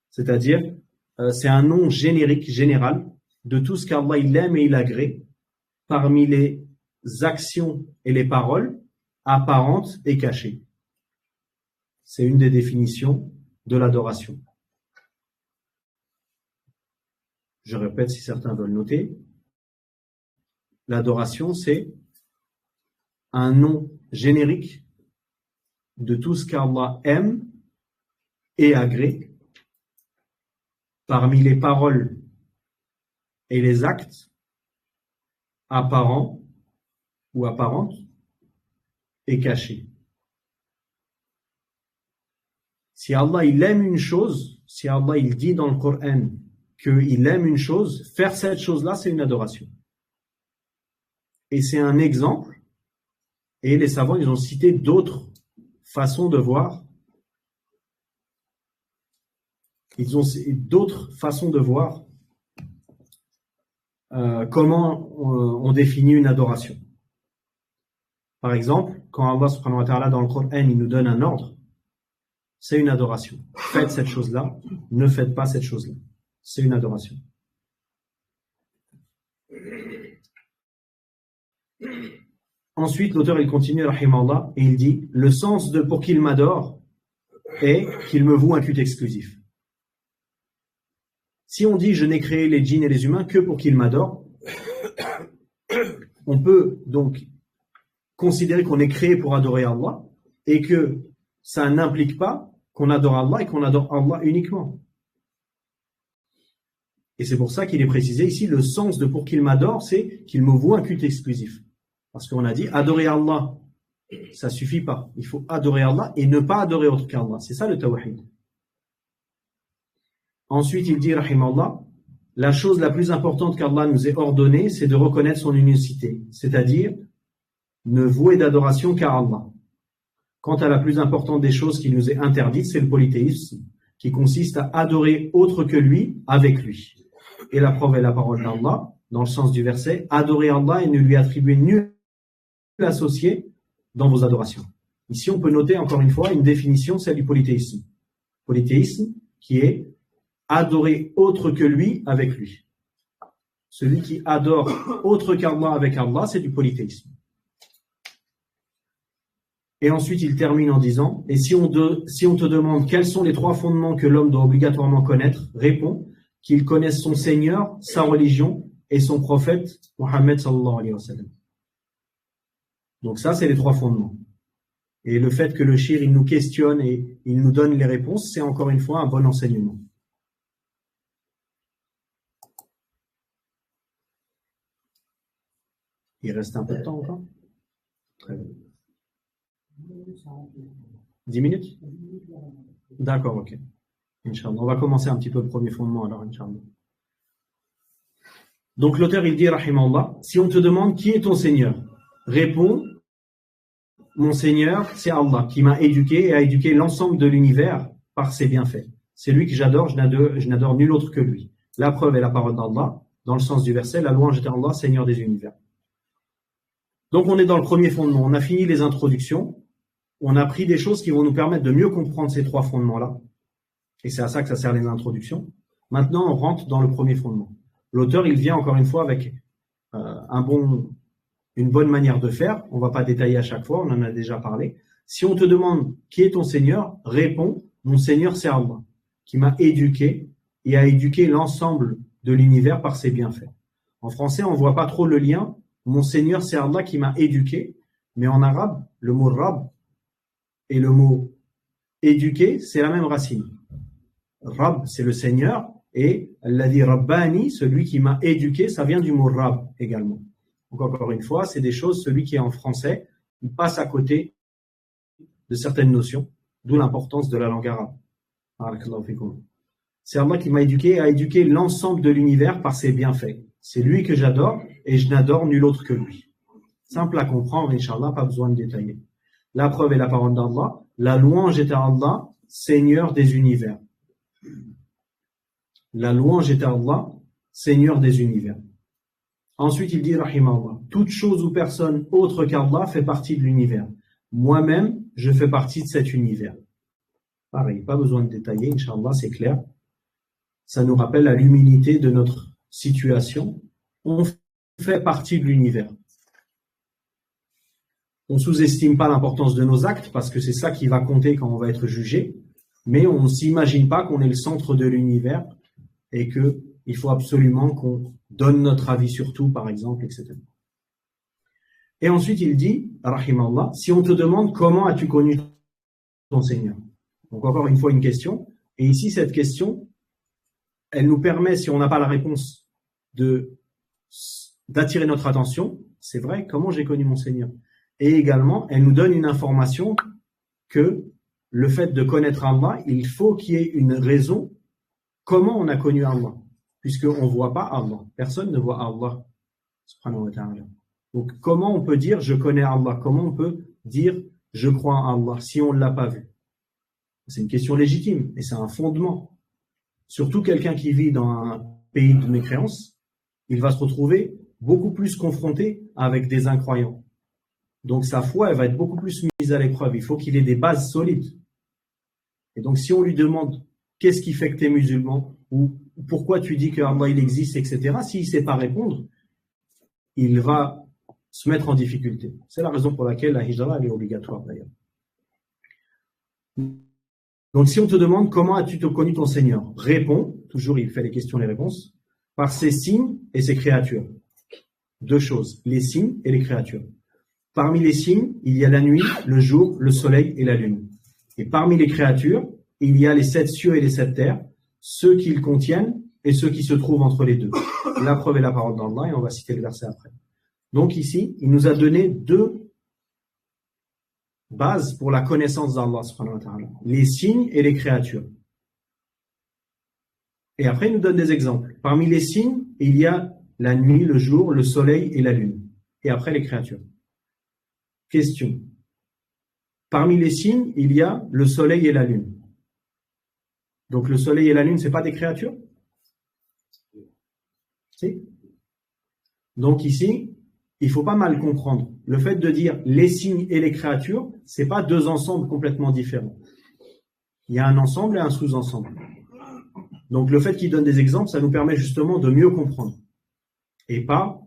C'est-à-dire, c'est un nom générique, général, de tout ce qu'Allah il aime et il agrée, parmi les actions et les paroles apparentes et cachées. C'est une des définitions de l'adoration. Je répète si certains veulent noter. L'adoration, c'est un nom générique de tout ce qu'Allah aime et agrée parmi les paroles et les actes apparents ou apparentes et cachés. Si Allah il aime une chose, si Allah il dit dans le Coran qu'il aime une chose, faire cette chose-là, c'est une adoration. Et c'est un exemple. Et les savants, ils ont cité d'autres façons de voir. Ils ont d'autres façons de voir comment on définit une adoration. Par exemple, quand Allah subhanahu wa ta'ala dans le Coran, il nous donne un ordre, c'est une adoration. Faites cette chose-là, ne faites pas cette chose-là. C'est une adoration. Ensuite, l'auteur il continue, rahimahullah, et il dit, le sens de pour qu'il m'adore est qu'il me voue un culte exclusif. Si on dit je n'ai créé les djinns et les humains que pour qu'ils m'adorent, on peut donc considérer qu'on est créé pour adorer Allah et que ça n'implique pas qu'on adore Allah et qu'on adore Allah uniquement. Et c'est pour ça qu'il est précisé ici, le sens de pour qu'il m'adore, c'est qu'il me voue un culte exclusif. Parce qu'on a dit adorer Allah, ça suffit pas. Il faut adorer Allah et ne pas adorer autre qu'Allah. C'est ça le tawhid. Ensuite, il dit, rahimahullah, la chose la plus importante qu'Allah nous ait ordonnée, c'est de reconnaître son unicité, c'est-à-dire ne vouer d'adoration qu'à Allah. Quant à la plus importante des choses qu'il nous est interdite, c'est le polythéisme, qui consiste à adorer autre que lui avec lui. Et la preuve est la parole d'Allah, dans le sens du verset, adorer Allah et ne lui attribuer nul associé dans vos adorations. Ici, on peut noter encore une fois une définition, celle du polythéisme. Polythéisme qui est adorer autre que lui avec lui. Celui qui adore autre qu'Allah avec Allah, c'est du polythéisme. Et ensuite, il termine en disant, et si on te demande quels sont les 3 fondements que l'homme doit obligatoirement connaître, réponds qu'il connaisse son Seigneur, sa religion et son prophète, Mohammed sallallahu alayhi wa sallam. Donc ça, c'est les 3 fondements. Et le fait que le shir, il nous questionne et il nous donne les réponses, c'est encore une fois un bon enseignement. Il reste un peu de temps encore? Très bien. 10 minutes? D'accord, ok. Inch'Allah. On va commencer un petit peu le premier fondement alors, Inch'Allah. Donc l'auteur il dit, rahimahullah, si on te demande qui est ton Seigneur, réponds, mon Seigneur, c'est Allah qui m'a éduqué et a éduqué l'ensemble de l'univers par ses bienfaits. C'est lui que j'adore, je n'adore nul autre que lui. La preuve est la parole d'Allah, dans le sens du verset, la louange est à Allah, Seigneur des univers. Donc on est dans le premier fondement, on a fini les introductions, on a pris des choses qui vont nous permettre de mieux comprendre ces 3 fondements-là, et c'est à ça que ça sert les introductions. Maintenant on rentre dans le premier fondement. L'auteur il vient encore une fois avec une bonne manière de faire, on ne va pas détailler à chaque fois, on en a déjà parlé. Si on te demande qui est ton Seigneur, réponds, mon Seigneur c'est Allah, qui m'a éduqué et a éduqué l'ensemble de l'univers par ses bienfaits. En français on ne voit pas trop le lien. Mon Seigneur, c'est Allah qui m'a éduqué. Mais en arabe, le mot rab et le mot éduqué, c'est la même racine. Rab, c'est le Seigneur. Et alladhi rabbani, celui qui m'a éduqué, ça vient du mot rab également. Donc encore une fois, c'est des choses, celui qui est en français, il passe à côté de certaines notions, d'où l'importance de la langue arabe. C'est Allah qui m'a éduqué et a éduqué l'ensemble de l'univers par ses bienfaits. C'est lui que j'adore et je n'adore nul autre que lui. Simple à comprendre, Inch'Allah, pas besoin de détailler. La preuve est la parole d'Allah. La louange est à Allah, Seigneur des univers. La louange est à Allah, Seigneur des univers. Ensuite, il dit, rahimahullah, toute chose ou personne autre qu'Allah fait partie de l'univers. Moi-même, je fais partie de cet univers. Pareil, pas besoin de détailler, Inch'Allah, c'est clair. Ça nous rappelle à l'humilité de notre situation. On fait partie de l'univers. On ne sous-estime pas l'importance de nos actes parce que c'est ça qui va compter quand on va être jugé, mais on ne s'imagine pas qu'on est le centre de l'univers et qu'il faut absolument qu'on donne notre avis sur tout, par exemple, etc. Et ensuite, il dit, rahimahullah, si on te demande comment as-tu connu ton Seigneur? Donc encore une fois, une question. Et ici, cette question, elle nous permet, si on n'a pas la réponse, d'attirer notre attention. C'est vrai, comment j'ai connu mon Seigneur? Et également, elle nous donne une information que le fait de connaître Allah, il faut qu'il y ait une raison comment on a connu Allah, puisqu'on ne voit pas Allah. Personne ne voit Allah, subhanahu wa ta'ala. Donc, comment on peut dire je connais Allah? Comment on peut dire je crois en Allah si on ne l'a pas vu? C'est une question légitime et c'est un fondement. Surtout quelqu'un qui vit dans un pays de mécréance, il va se retrouver beaucoup plus confronté avec des incroyants. Donc sa foi, elle va être beaucoup plus mise à l'épreuve. Il faut qu'il ait des bases solides. Et donc si on lui demande qu'est-ce qui fait que tu es musulman ou pourquoi tu dis que Allah il existe, etc., s'il ne sait pas répondre, il va se mettre en difficulté. C'est la raison pour laquelle la hijra elle est obligatoire d'ailleurs. Donc si on te demande comment as-tu connu ton Seigneur, réponds, toujours il fait les questions et les réponses, par ses signes et ses créatures. Deux choses, les signes et les créatures. Parmi les signes, il y a la nuit, le jour, le soleil et la lune. Et parmi les créatures, il y a les 7 cieux et les 7 terres, ceux qu'ils contiennent et ceux qui se trouvent entre les deux. La preuve est la parole d'Allah et on va citer le verset après. Donc ici, il nous a donné 2 bases pour la connaissance d'Allah, subhanahu wa ta'ala. Les signes et les créatures. Et après, il nous donne des exemples. Parmi les signes, il y a la nuit, le jour, le soleil et la lune. Et après, les créatures. Question. Parmi les signes, il y a le soleil et la lune. Donc, le soleil et la lune, ce n'est pas des créatures? Si? Donc, ici, il faut pas mal comprendre. Le fait de dire les signes et les créatures, ce n'est pas 2 ensembles complètement différents. Il y a un ensemble et un sous-ensemble. Donc, le fait qu'il donne des exemples, ça nous permet justement de mieux comprendre. Et pas,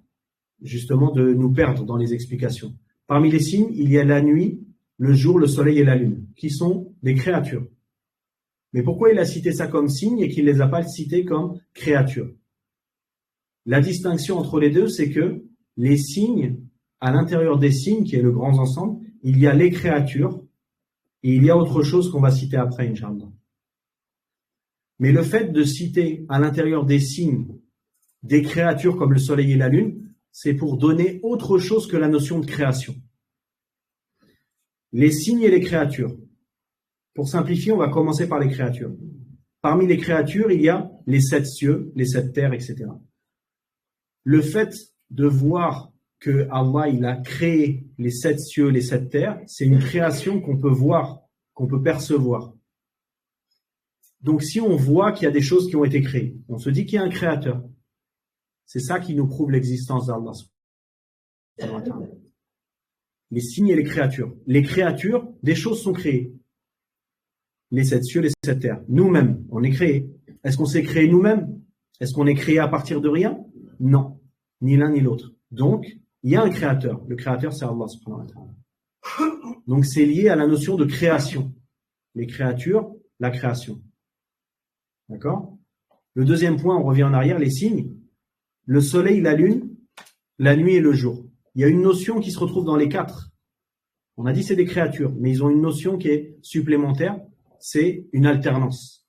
justement, de nous perdre dans les explications. Parmi les signes, il y a la nuit, le jour, le soleil et la lune, qui sont des créatures. Mais pourquoi il a cité ça comme signe et qu'il ne les a pas cités comme créatures? La distinction entre les deux, c'est que les signes, à l'intérieur des signes, qui est le grand ensemble, il y a les créatures et il y a autre chose qu'on va citer après, Inch'Allah. Mais le fait de citer à l'intérieur des signes des créatures comme le soleil et la lune, c'est pour donner autre chose que la notion de création. Les signes et les créatures. Pour simplifier, on va commencer par les créatures. Parmi les créatures, il y a les 7 cieux, les 7 terres, etc. Le fait de voir que Allah il a créé les 7 cieux, les 7 terres, c'est une création qu'on peut voir, qu'on peut percevoir. Donc si on voit qu'il y a des choses qui ont été créées, on se dit qu'il y a un créateur. C'est ça qui nous prouve l'existence d'Allah. Les signes et les créatures. Les créatures, des choses sont créées. Les 7 cieux, les 7 terres. Nous-mêmes, on est créés. Est-ce qu'on s'est créé nous-mêmes? Est-ce qu'on est créé à partir de rien? Non. Ni l'un ni l'autre. Donc, il y a un créateur. Le créateur, c'est Allah subhanahu wa ta'ala. Donc, c'est lié à la notion de création. Les créatures, la création. D'accord? Le deuxième point, on revient en arrière, les signes. Le soleil, la lune, la nuit et le jour. Il y a une notion qui se retrouve dans les 4. On a dit c'est des créatures, mais ils ont une notion qui est supplémentaire, c'est une alternance.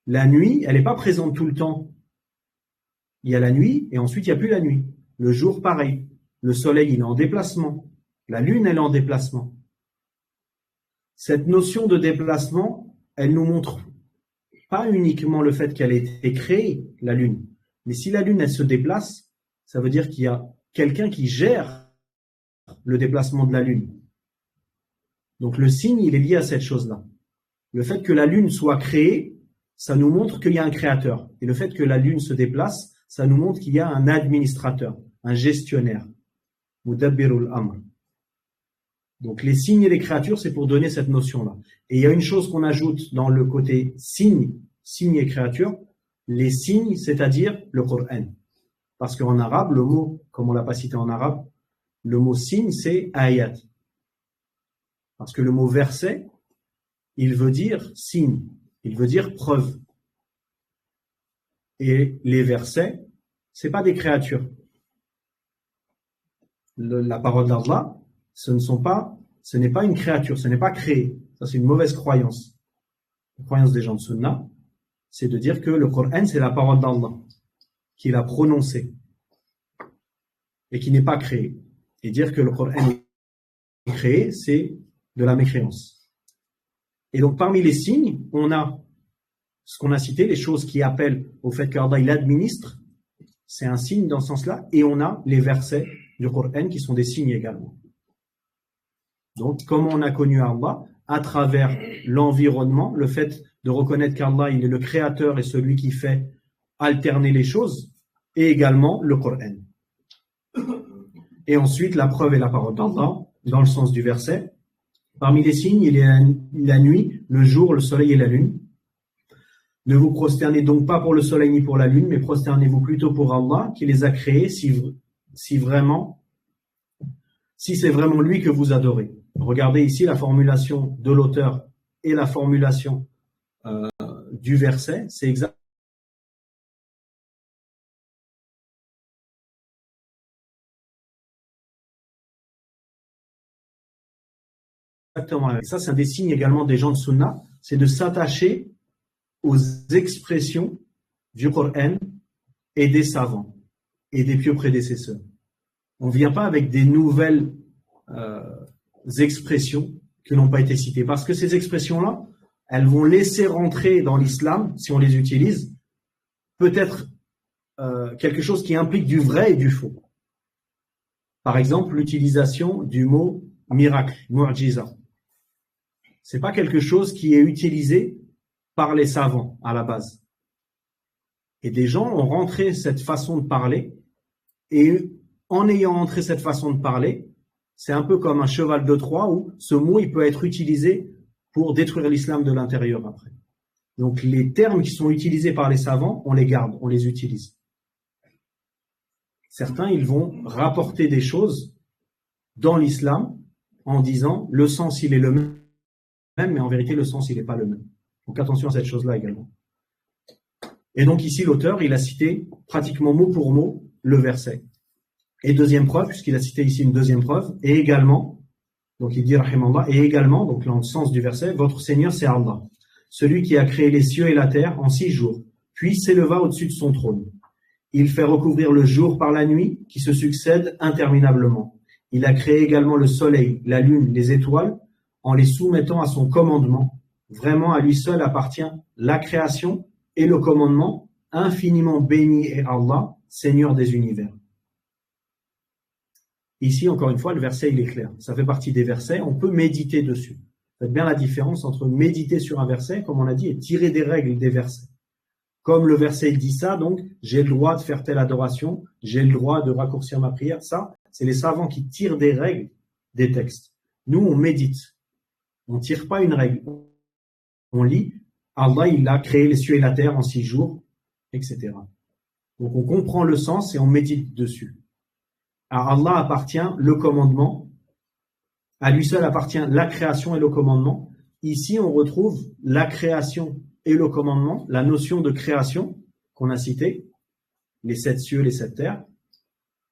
La nuit, elle n'est pas présente tout le temps. Il y a la nuit et ensuite il n'y a plus la nuit. Le jour, pareil. Le soleil, il est en déplacement. La lune, elle est en déplacement. Cette notion de déplacement, elle nous montre pas uniquement le fait qu'elle ait été créée, la lune, mais si la lune, elle se déplace, ça veut dire qu'il y a quelqu'un qui gère le déplacement de la lune. Donc le signe, il est lié à cette chose-là. Le fait que la lune soit créée, ça nous montre qu'il y a un créateur. Et le fait que la lune se déplace, ça nous montre qu'il y a un administrateur, un gestionnaire. Mudabbirul Amr. Donc les signes et les créatures, c'est pour donner cette notion-là. Et il y a une chose qu'on ajoute dans le côté signes et créatures, les signes, c'est-à-dire le Coran. Parce qu'en arabe, le mot, comme on ne l'a pas cité en arabe, le mot signe, c'est ayat. Parce que le mot verset, il veut dire signe, il veut dire preuve. Et les versets, ce n'est pas des créatures. La parole d'Allah, ce n'est pas une créature, ce n'est pas créé. Ça, c'est une mauvaise croyance. La croyance des gens de Sunna, c'est de dire que le Coran, c'est la parole d'Allah, qu'il a prononcée et qui n'est pas créé. Et dire que le Coran est créé, c'est de la mécréance. Et donc, parmi les signes, on a ce qu'on a cité, les choses qui appellent au fait qu'Allah, il administre. C'est un signe dans ce sens-là. Et on a les versets du Coran qui sont des signes également. Donc, comment on a connu Allah? À travers l'environnement, le fait de reconnaître qu'Allah, il est le créateur et celui qui fait alterner les choses, et également le Coran. Et ensuite, la preuve est la parole d'Allah, dans le sens du verset. Parmi les signes, il y a la nuit, le jour, le soleil et la lune. Ne vous prosternez donc pas pour le soleil ni pour la lune, mais prosternez-vous plutôt pour Allah qui les a créés si c'est vraiment lui que vous adorez. Regardez ici la formulation de l'auteur et la formulation du verset, c'est exactement ça. C'est un des signes également des gens de Sunna, c'est de s'attacher aux expressions du Coran et des savants et des pieux prédécesseurs. On ne vient pas avec des nouvelles expressions qui n'ont pas été citées, parce que ces expressions-là, elles vont laisser rentrer dans l'islam, si on les utilise, peut-être quelque chose qui implique du vrai et du faux. Par exemple, l'utilisation du mot miracle, mu'jiza. C'est pas quelque chose qui est utilisé par les savants à la base. Et des gens ont rentré cette façon de parler, et en ayant rentré cette façon de parler, c'est un peu comme un cheval de Troie où ce mot il peut être utilisé pour détruire l'islam de l'intérieur après. Donc les termes qui sont utilisés par les savants, on les garde, on les utilise. Certains, ils vont rapporter des choses dans l'islam en disant le sens il est le même, mais en vérité le sens il n'est pas le même. Donc attention à cette chose-là également. Et donc ici l'auteur, il a cité pratiquement mot pour mot le verset. Et deuxième preuve, puisqu'il a cité ici une deuxième preuve, et également, donc il dit rahimallah, et également, donc dans le sens du verset, votre Seigneur c'est Allah, celui qui a créé les cieux et la terre en 6 jours, puis s'éleva au-dessus de son trône. Il fait recouvrir le jour par la nuit, qui se succèdent interminablement. Il a créé également le soleil, la lune, les étoiles, en les soumettant à son commandement. Vraiment, à lui seul appartient la création et le commandement. Infiniment béni est Allah, Seigneur des univers. Ici, encore une fois, le verset, il est clair. Ça fait partie des versets, on peut méditer dessus. Faites bien la différence entre méditer sur un verset, comme on a dit, et tirer des règles des versets. Comme le verset dit ça, donc, j'ai le droit de faire telle adoration, j'ai le droit de raccourcir ma prière. Ça, c'est les savants qui tirent des règles des textes. Nous, on médite. On ne tire pas une règle. On lit, Allah, il a créé les cieux et la terre en 6 jours, etc. Donc, on comprend le sens et on médite dessus. À Allah appartient le commandement, à lui seul appartient la création et le commandement. Ici, on retrouve la création et le commandement, la notion de création qu'on a citée, les 7 cieux, les 7 terres,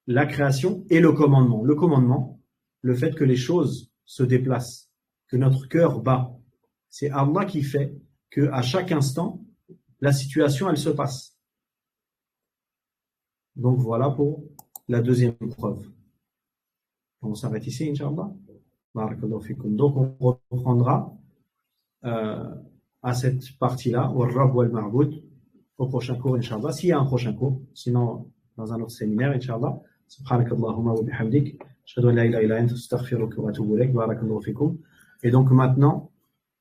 la création et le commandement. Le commandement, le fait que les choses se déplacent, que notre cœur bat, c'est Allah qui fait qu'à chaque instant, la situation, elle se passe. Donc voilà pour la deuxième preuve. On s'arrête ici, Inch'Allah. Barakallahu fikum. Donc on reprendra à cette partie-là, War-Rabb wal-Ma'bud, au prochain cours, Inch'Allah. S'il y a un prochain cours, sinon dans un autre séminaire, Inch'Allah. Subhanakallahumma wa bihamdik. Ashhadu an la ilaha illa anta astaghfiruka wa atubu ilayk. Barakallahu fikum. Et donc maintenant,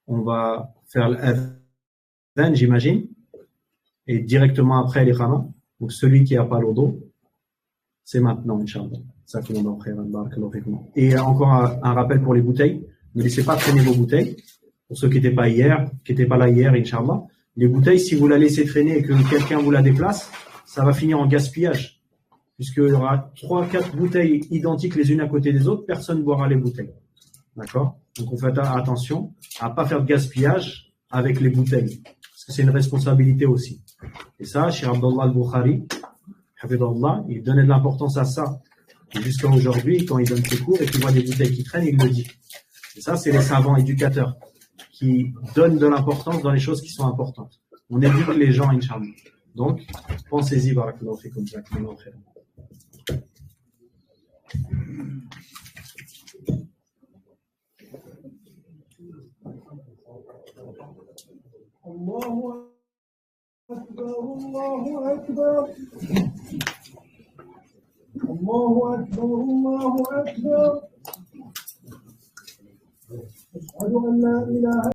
on va faire l'adhan, j'imagine, et directement après l'iqama. Donc celui qui n'a pas l'odo, c'est maintenant, Inch'Allah. Et encore un rappel pour les bouteilles. Ne laissez pas traîner vos bouteilles. Pour ceux qui n'étaient pas là hier, Inch'Allah. Les bouteilles, si vous la laissez traîner et que quelqu'un vous la déplace, ça va finir en gaspillage. Puisqu'il y aura 3-4 bouteilles identiques les unes à côté des autres, personne ne boira les bouteilles. D'accord? Donc on fait attention à ne pas faire de gaspillage avec les bouteilles. Parce que c'est une responsabilité aussi. Et ça, Cheikh Abdullah al-Bukhari, il donnait de l'importance à ça. Et jusqu'à aujourd'hui, quand il donne ses cours et qu'il voit des bouteilles qui traînent, il le dit. Et ça, c'est les savants éducateurs qui donnent de l'importance dans les choses qui sont importantes. On éduque les gens, Inch'Allah. Donc, pensez-y, barakallahu fikum, jazakumullahu khairan. الله أكبر الله أكبر الله أكبر الله أكبر أشهد أن لا إله